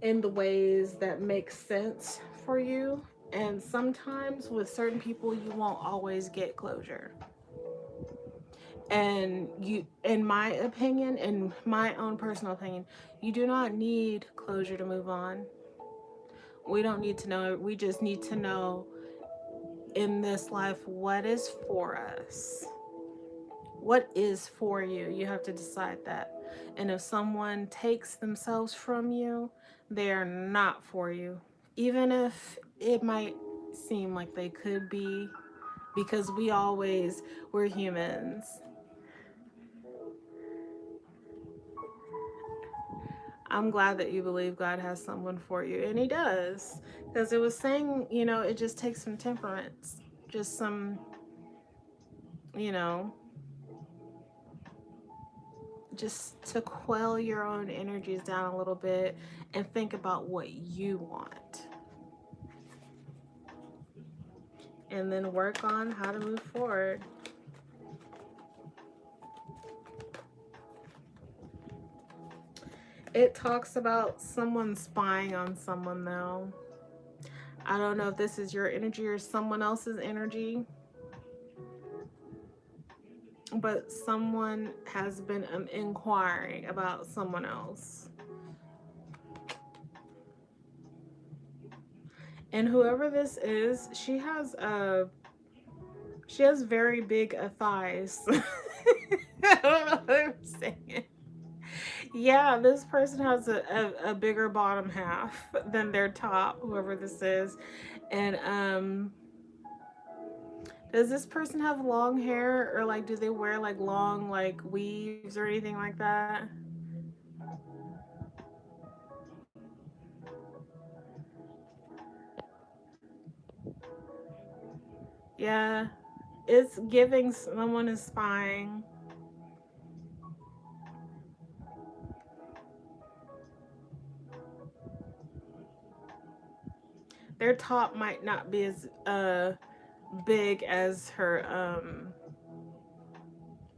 in the ways that make sense for you. And sometimes with certain people, you won't always get closure. And you, in my opinion, in my own personal opinion, you do not need closure to move on. We don't need to know. We just need to know in this life what is for us. What is for you? You have to decide that. And if someone takes themselves from you, they are not for you. Even if it might seem like they could be, because we're humans. I'm glad that you believe God has someone for you, and he does. Because it was saying, you know, it just takes some temperance, just some, you know, just to quell your own energies down a little bit and think about what you want. And then work on how to move forward. It talks about someone spying on someone, though. I don't know if this is your energy or someone else's energy, but someone has been inquiring about someone else. And whoever this is, she has very big thighs. I don't know what I'm saying. Yeah, this person has a bigger bottom half than their top, whoever this is. And does this person have long hair, or like do they wear like long like weaves or anything like that? Yeah, it's giving someone is spying. Their top might not be as big as her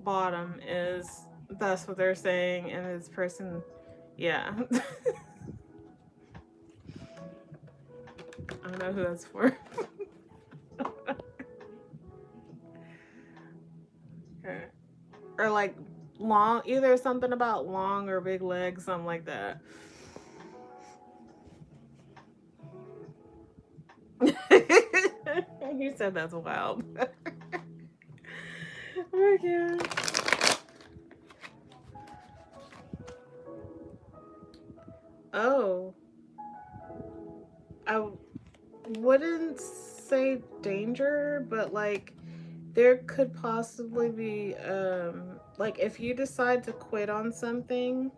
bottom is. That's what they're saying. And this person, yeah. I don't know who that's for. Okay. Or like long, either something about long or big legs, something like that. You said that's wild. Oh my god. Oh. I wouldn't say danger, but like there could possibly be like if you decide to quit on something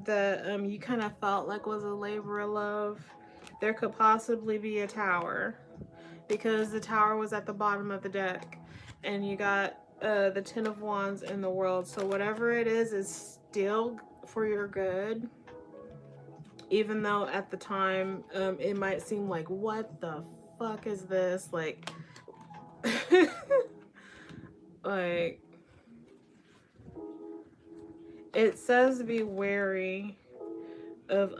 that you kind of felt like was a labor of love, there could possibly be a tower, because the tower was at the bottom of the deck and you got the Ten of Wands in the world. So whatever it is still for your good, even though at the time it might seem like, what the fuck is this, like like it says be wary of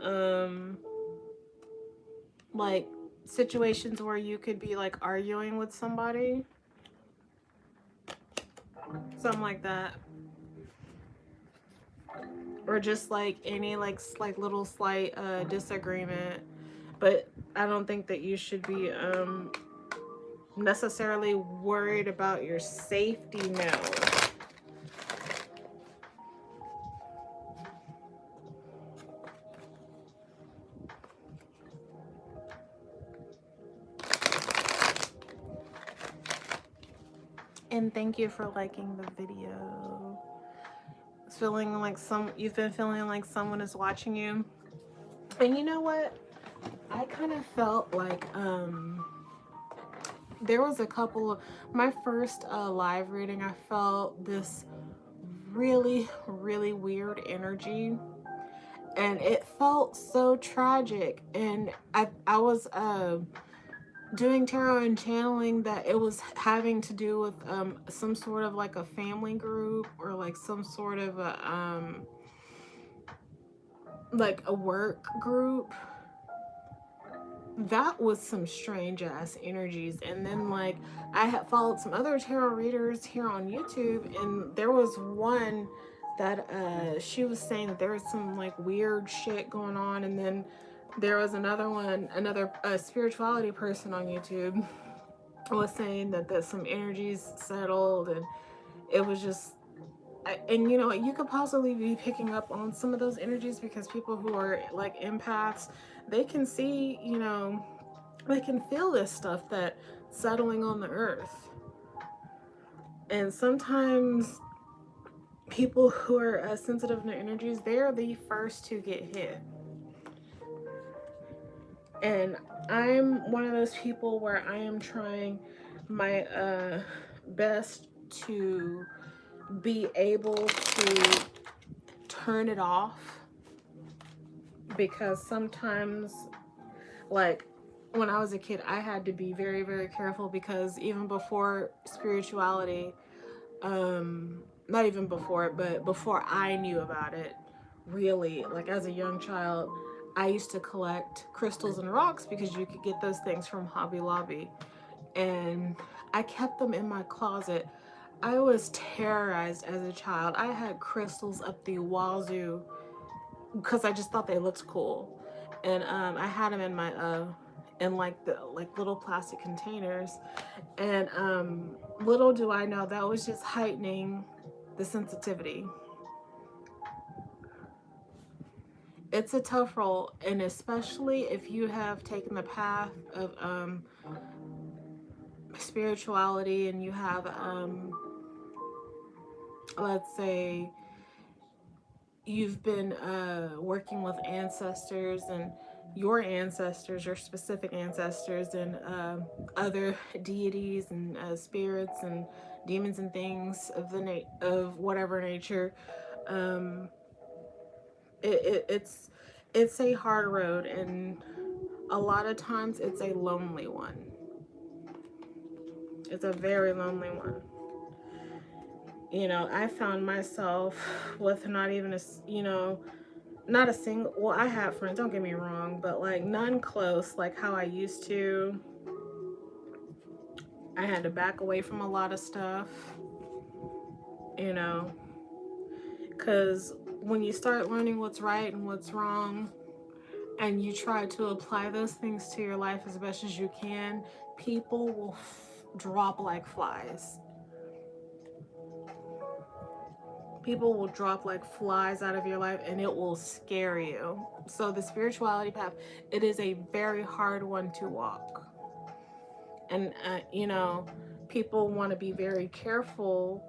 like situations where you could be like arguing with somebody, something like that. or just like any like little slight disagreement. But I don't think that you should be necessarily worried about your safety now. And thank you for liking the video. It's feeling like you've been feeling like someone is watching you. And you know what? I kind of felt like there was a couple of my first live reading, I felt this really weird energy, and it felt so tragic. And I was doing tarot and channeling that it was having to do with some sort of like a family group, or like some sort of a like a work group. That was some strange ass energies. And then like I had followed some other tarot readers here on YouTube, and there was one that she was saying that there was some like weird shit going on. And then there was another spirituality person on YouTube was saying that some energies settled, and it was just, and you know, you could possibly be picking up on some of those energies, because people who are like empaths, they can see, you know, they can feel this stuff that's settling on the earth. And sometimes people who are sensitive to energies, they're the first to get hit. And I'm one of those people where I am trying my best to be able to turn it off, because sometimes, like when I was a kid, I had to be very careful, because even before spirituality, not even before it, but before I knew about it, really, like as a young child, I used to collect crystals and rocks, because you could get those things from Hobby Lobby, and I kept them in my closet. I was terrorized as a child. I had crystals up the wazoo because I just thought they looked cool, and I had them in my in like the little plastic containers, and little do I know that was just heightening the sensitivity. It's a tough role, and especially if you have taken the path of spirituality, and you have let's say you've been working with ancestors, and your ancestors, your specific ancestors, and other deities and spirits and demons and things of the of whatever nature. It's a hard road, and a lot of times it's a lonely one. It's a very lonely one. You know, I found myself with not even a, you know, not a single, well, I have friends, don't get me wrong, but like none close like how I used to. I had to back away from a lot of stuff, you know, because when you start learning what's right and what's wrong, and you try to apply those things to your life as best as you can, people will drop like flies. People will drop like flies out of your life, and it will scare you. So the spirituality path, it is a very hard one to walk. And, you know, people want to be very careful,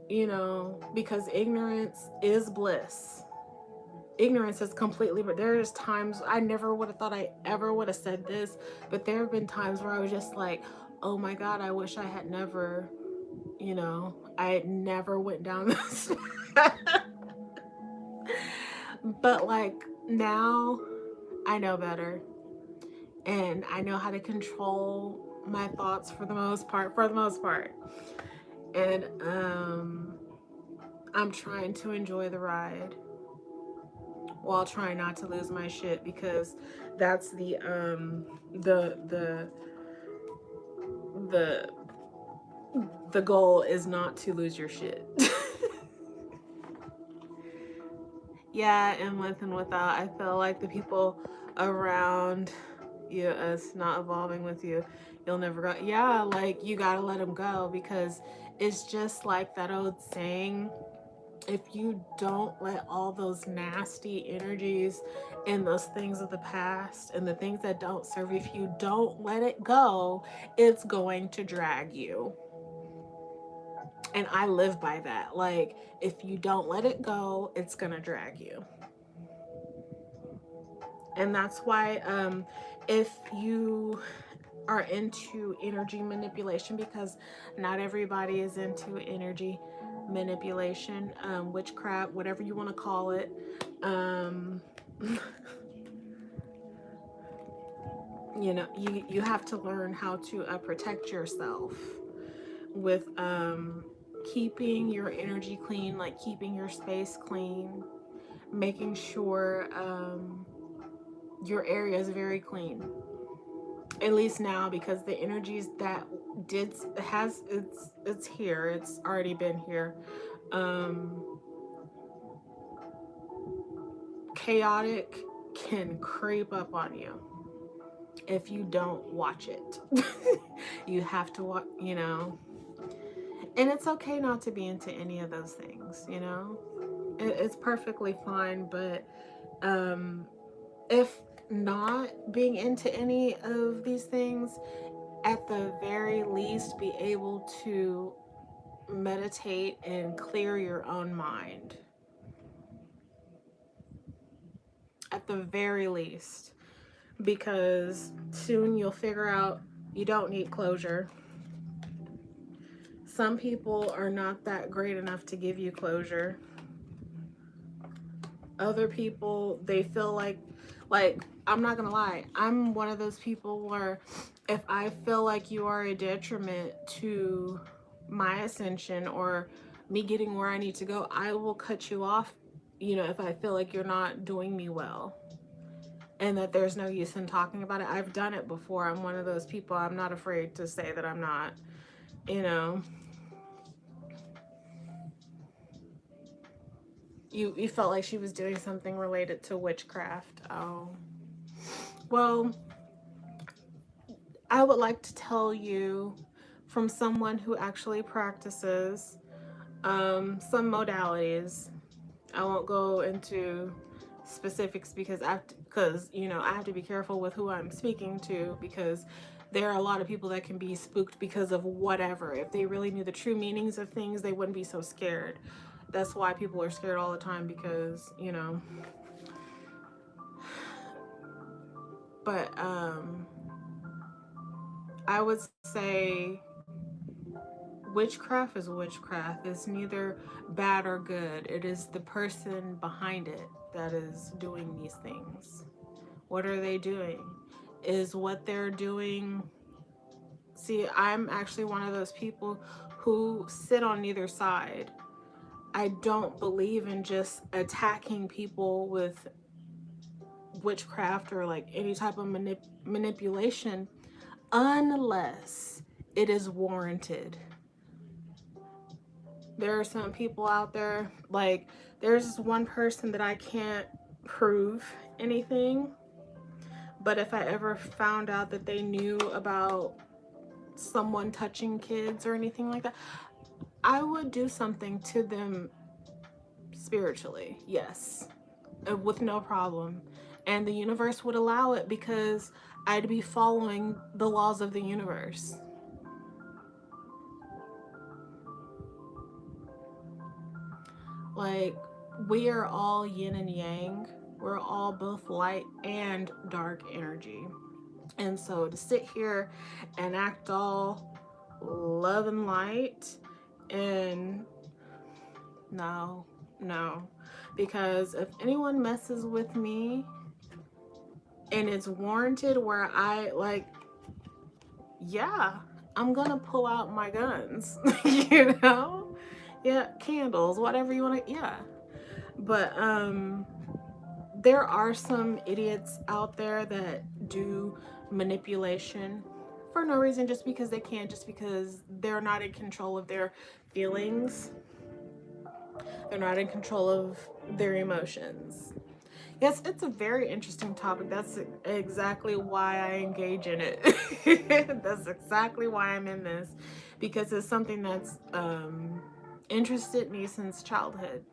you know, because ignorance is bliss. Ignorance is completely, but there's times I never would have thought I ever would have said this, but there have been times where I was just like, oh my God, I wish I had never, you know, I never went down this path. But like now I know better, and I know how to control my thoughts for the most part, and I'm trying to enjoy the ride while trying not to lose my shit, because that's the goal is not to lose your shit. Yeah, and with and without, I feel like the people around you as not evolving with you, you'll never go. Yeah, like you gotta let them go, because it's just like that old saying, if you don't let all those nasty energies and those things of the past and the things that don't serve you, if you don't let it go, it's going to drag you. And I live by that. Like, if you don't let it go, it's gonna drag you. And that's why, if you are into energy manipulation, because not everybody is into energy manipulation, witchcraft, whatever you want to call it. You know, you have to learn how to protect yourself with keeping your energy clean, like keeping your space clean, making sure your area is very clean, at least now, because the energies that it's here, it's already been here. Chaotic can creep up on you if you don't watch it. You have to watch, you know. And it's okay not to be into any of those things, you know. It's perfectly fine, but if not being into any of these things, at the very least be able to meditate and clear your own mind. At the very least, because soon you'll figure out you don't need closure. Some people are not that great enough to give you closure. Other people, they feel like I'm not gonna lie, I'm one of those people where if I feel like you are a detriment to my ascension or me getting where I need to go, I will cut you off, you know, if I feel like you're not doing me well and that there's no use in talking about it. I've done it before. I'm one of those people. I'm not afraid to say that I'm not, you know. You felt like she was doing something related to witchcraft. Oh. Well, I would like to tell you from someone who actually practices some modalities. I won't go into specifics because you know, I have to be careful with who I'm speaking to, because there are a lot of people that can be spooked because of whatever. If they really knew the true meanings of things, they wouldn't be so scared. That's why people are scared all the time, because, you know. But I would say witchcraft is witchcraft. It's neither bad or good. It is the person behind it that is doing these things. What are they doing? Is what they're doing... See, I'm actually one of those people who sit on neither side. I don't believe in just attacking people with witchcraft or like any type of manipulation unless it is warranted. There are some people out there, like there's one person that I can't prove anything, but if I ever found out that they knew about someone touching kids or anything like that, I would do something to them spiritually, yes, with no problem. And the universe would allow it, because I'd be following the laws of the universe. Like, we are all yin and yang. We're all both light and dark energy. And so to sit here and act all love and light, and no, because if anyone messes with me and it's warranted, where I like, yeah, I'm gonna pull out my guns. You know, yeah, candles, whatever you want to, yeah. But there are some idiots out there that do manipulation for no reason, just because they can, just because they're not in control of their feelings. They're not in control of their emotions. Yes, it's a very interesting topic. That's exactly why I engage in it. That's exactly why I'm in this, because it's something that's interested me since childhood.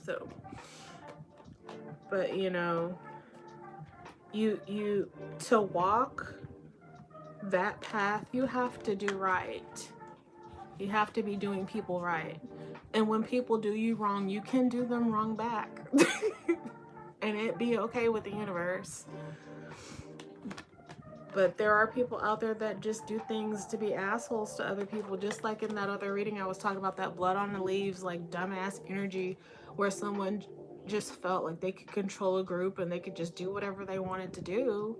So, but you know, you to walk that path, you have to do right. You have to be doing people right. And when people do you wrong, you can do them wrong back. And it be okay with the universe. But there are people out there that just do things to be assholes to other people. Just like in that other reading, I was talking about that blood on the leaves, like dumbass energy, where someone just felt like they could control a group and they could just do whatever they wanted to do.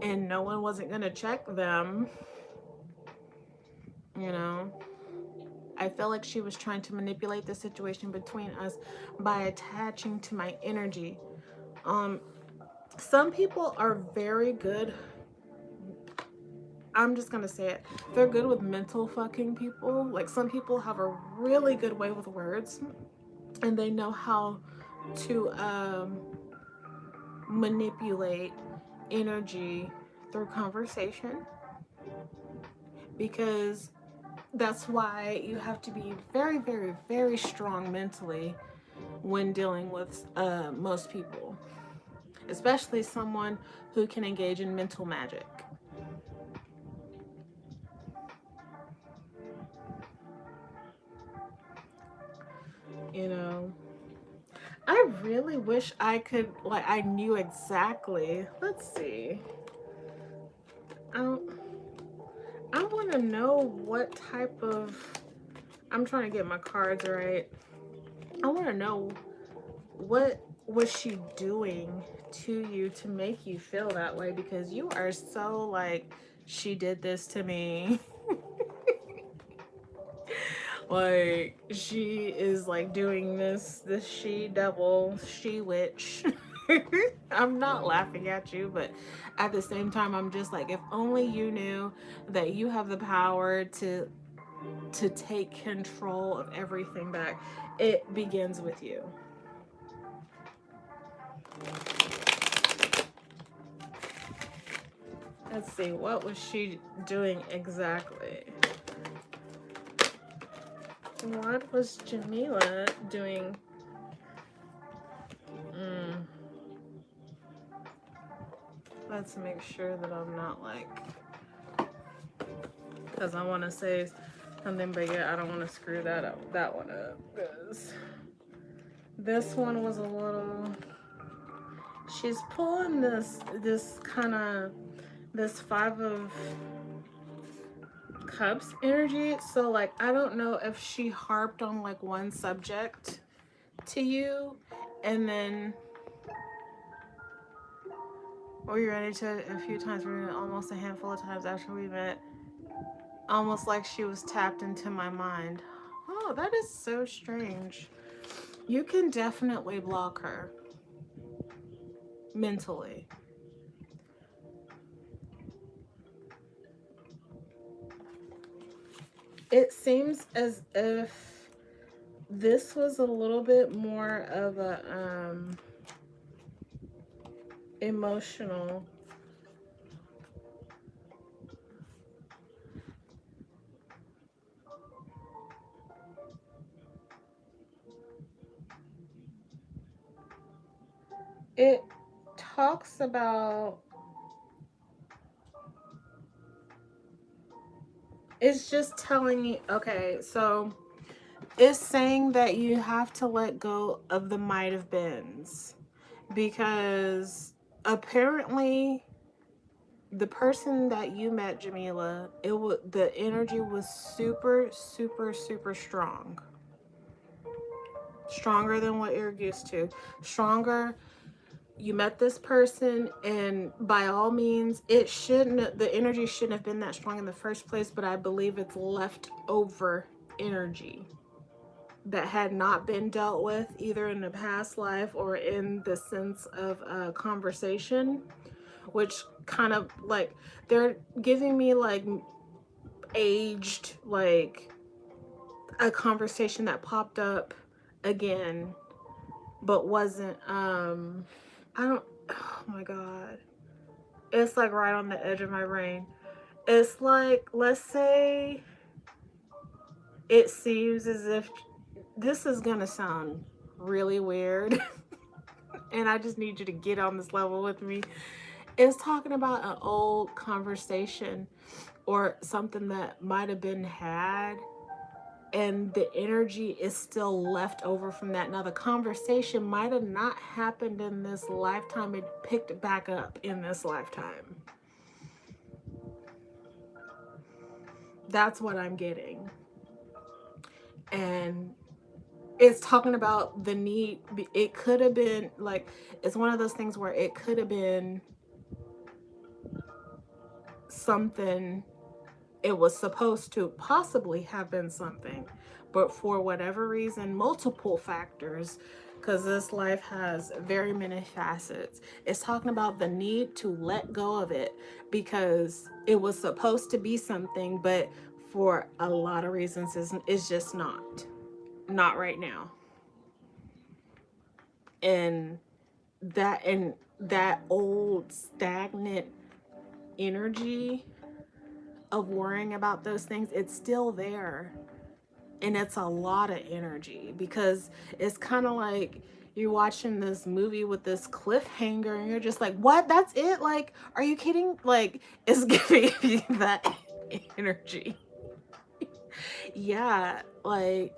And no one wasn't going to check them. You know? I feel like she was trying to manipulate the situation between us by attaching to my energy. Some people are very good. I'm just gonna say it. They're good with mental fucking people. Like, some people have a really good way with words, and they know how to manipulate energy through conversation, because that's why you have to be very, very, very strong mentally when dealing with most people, especially someone who can engage in mental magic. You know, I really wish I could, like, I knew exactly. Let's see. I want to know what type of, I'm trying to get my cards right. I want to know what was she doing to you to make you feel that way, because you are so like, she did this to me. Like, she is like doing this she devil, she witch. I'm not laughing at you, but at the same time, I'm just like, if only you knew that you have the power to take control of everything back. It begins with you. Let's see, what was she doing exactly? What was Jamila doing? Let's make sure that I'm not like, because I want to say something, but yeah, I don't want to screw that one up, because this one was a little, she's pulling this kind of, this 5 of Cups energy. So like, I don't know if she harped on like one subject to you, and then, or you ran into it a few times, almost a handful of times after we met, almost like she was tapped into my mind. Oh, that is so strange. You can definitely block her mentally. It seems as if this was a little bit more of a emotional. It talks about, it's just telling you, okay, so it's saying that you have to let go of the might have beens, because apparently the person that you met, Jamila, the energy was super, super, super strong. Stronger than what you're used to. Stronger. You met this person, and by all means, the energy shouldn't have been that strong in the first place, but I believe it's leftover energy that had not been dealt with either in a past life or in the sense of a conversation, which kind of like, they're giving me like aged, like, a conversation that popped up again, but wasn't, I don't, oh my God. It's like right on the edge of my brain. It's like, let's say it seems as if, this is gonna sound really weird, and I just need you to get on this level with me. It's talking about an old conversation or something that might have been had, and the energy is still left over from that. Now, the conversation might have not happened in this lifetime. It picked back up in this lifetime. That's what I'm getting. And it's talking about the need. It could have been like, it's one of those things where it could have been something. It was supposed to possibly have been something, but for whatever reason, multiple factors, because this life has very many facets. It's talking about the need to let go of it because it was supposed to be something, but for a lot of reasons, it's just not right now. And that old stagnant energy of worrying about those things, it's still there. And it's a lot of energy because it's kind of like you're watching this movie with this cliffhanger and you're just like, what? That's it? Like, are you kidding? Like, it's giving you that energy. Yeah, like,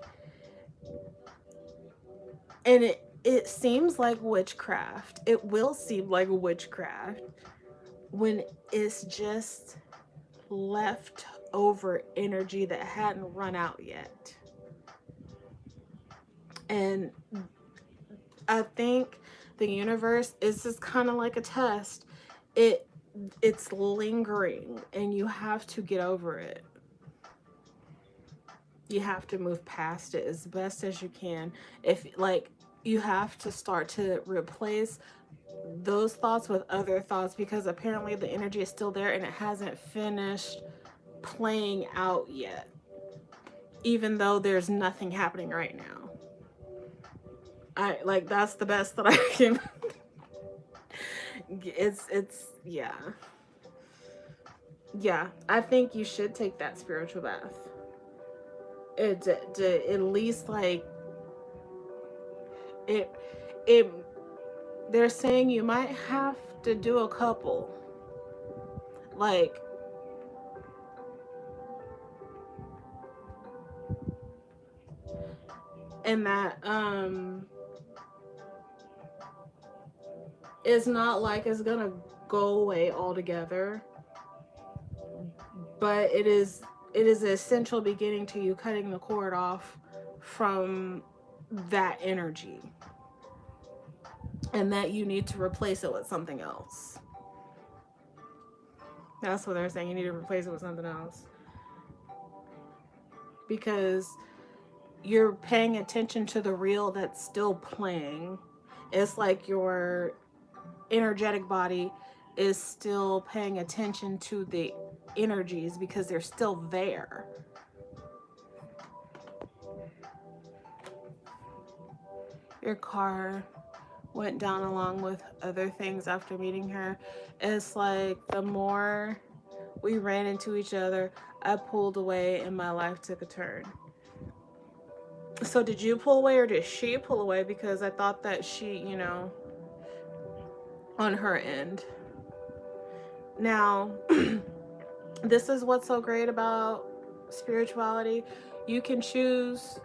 and it seems like witchcraft. It will seem like witchcraft when it's just leftover energy that hadn't run out yet. And I think the universe is just kind of like a test. It's lingering and you have to get over it. You have to move past it as best as you can. If like, you have to start to replace those thoughts with other thoughts, because apparently the energy is still there and it hasn't finished playing out yet, even though there's nothing happening right now. I like, that's the best that I can. It's yeah, I think you should take that spiritual bath. It at least like it they're saying you might have to do a couple, like, and that it's not like it's gonna go away altogether, but it is an essential beginning to you cutting the cord off from that energy, and that you need to replace it with something else. That's what they're saying. You need to replace it with something else, because you're paying attention to the reel that's still playing. It's like your energetic body is still paying attention to the energies because they're still there. Your car went down along with other things after meeting her. It's like the more we ran into each other, I pulled away and my life took a turn. So did you pull away or did she pull away? Because I thought that she, you know, on her end. Now, this is what's so great about spirituality. You can choose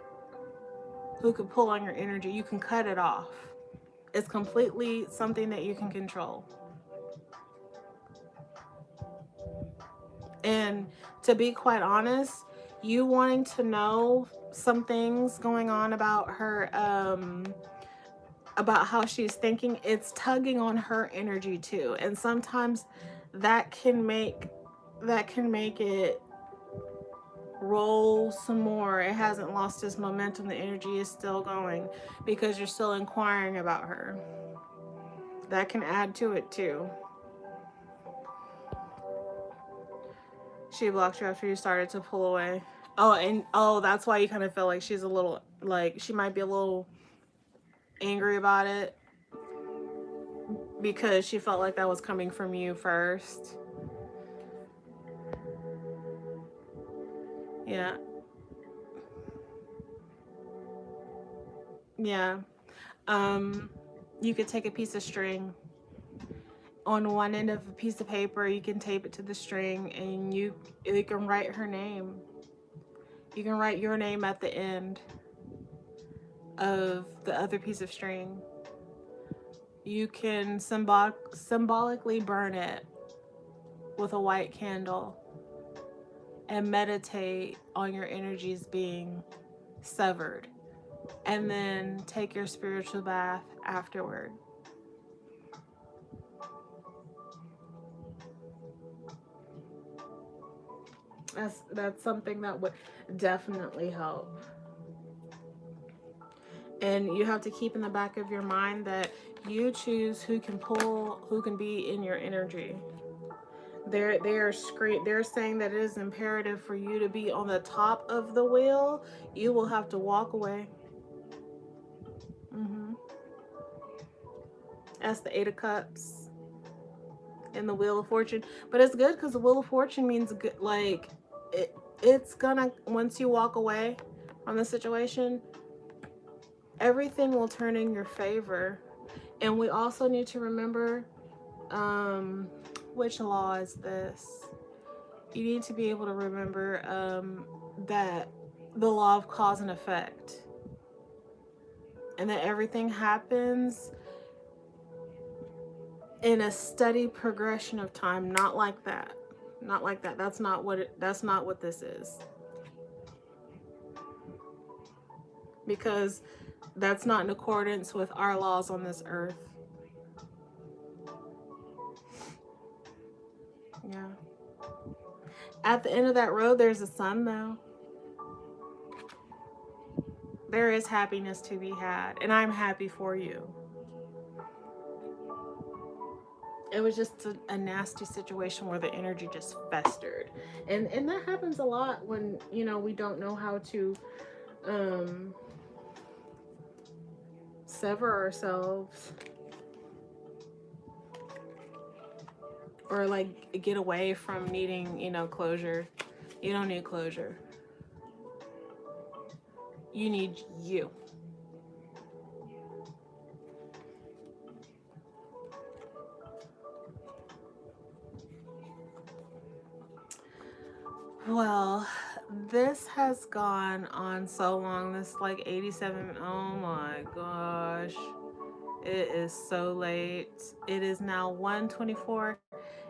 who can pull on your energy. You can cut it off. It's completely something that you can control. And to be quite honest, you wanting to know some things going on about her, about how she's thinking, it's tugging on her energy too. And sometimes that can make it roll some more. It hasn't lost its momentum. The energy is still going because you're still inquiring about her. That can add to it too. She blocked you after you started to pull away. Oh, and oh, that's why you kind of feel like she's a little, like, she might be a little angry about it because she felt like that was coming from you first. Yeah. Yeah. You could take a piece of string. On one end of a piece of paper, you can tape it to the string, and you can write her name. You can write your name at the end of the other piece of string. You can symbolically burn it with a white candle and meditate on your energies being severed, and then take your spiritual bath afterward. That's something that would definitely help. And you have to keep in the back of your mind that you choose who can be in your energy. They're saying that it is imperative for you to be on the top of the wheel. You will have to walk away. That's the 8 of Cups and the Wheel of Fortune. But it's good because the Wheel of Fortune means good, like it's gonna, once you walk away from the situation, everything will turn in your favor. And we also need to remember, which law is this? You need to be able to remember that the law of cause and effect, and that everything happens in a steady progression of time. Not like that. Not like that. That's not what this is. Because that's not in accordance with our laws on this earth. Yeah. At the end of that road, there's a sun, though. There is happiness to be had, and I'm happy for you. It was just a nasty situation where the energy just festered. And that happens a lot when, you know, we don't know how to sever ourselves, or like get away from needing, you know, closure. You don't need closure. You need you. Well, this has gone on so long. This like 87. Oh my gosh. It is so late. It is now 1:24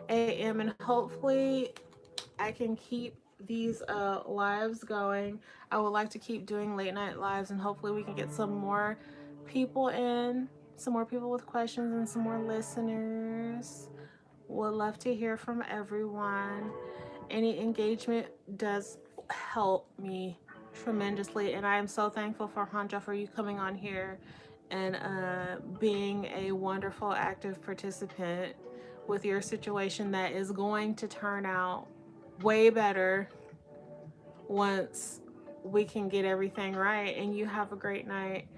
a.m. and hopefully I can keep these lives going. I would like to keep doing late night lives, and hopefully we can get some more people in, some more people with questions, and some more listeners. Would love to hear from everyone. Any engagement does help me tremendously, and I am so thankful for Hanja, for you coming on here and being a wonderful active participant with your situation that is going to turn out way better once we can get everything right. And you have a great night.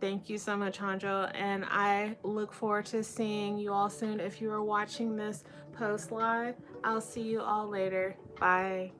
Thank you so much, Hanjo, and I look forward to seeing you all soon. If you are watching this post live, I'll see you all later. Bye.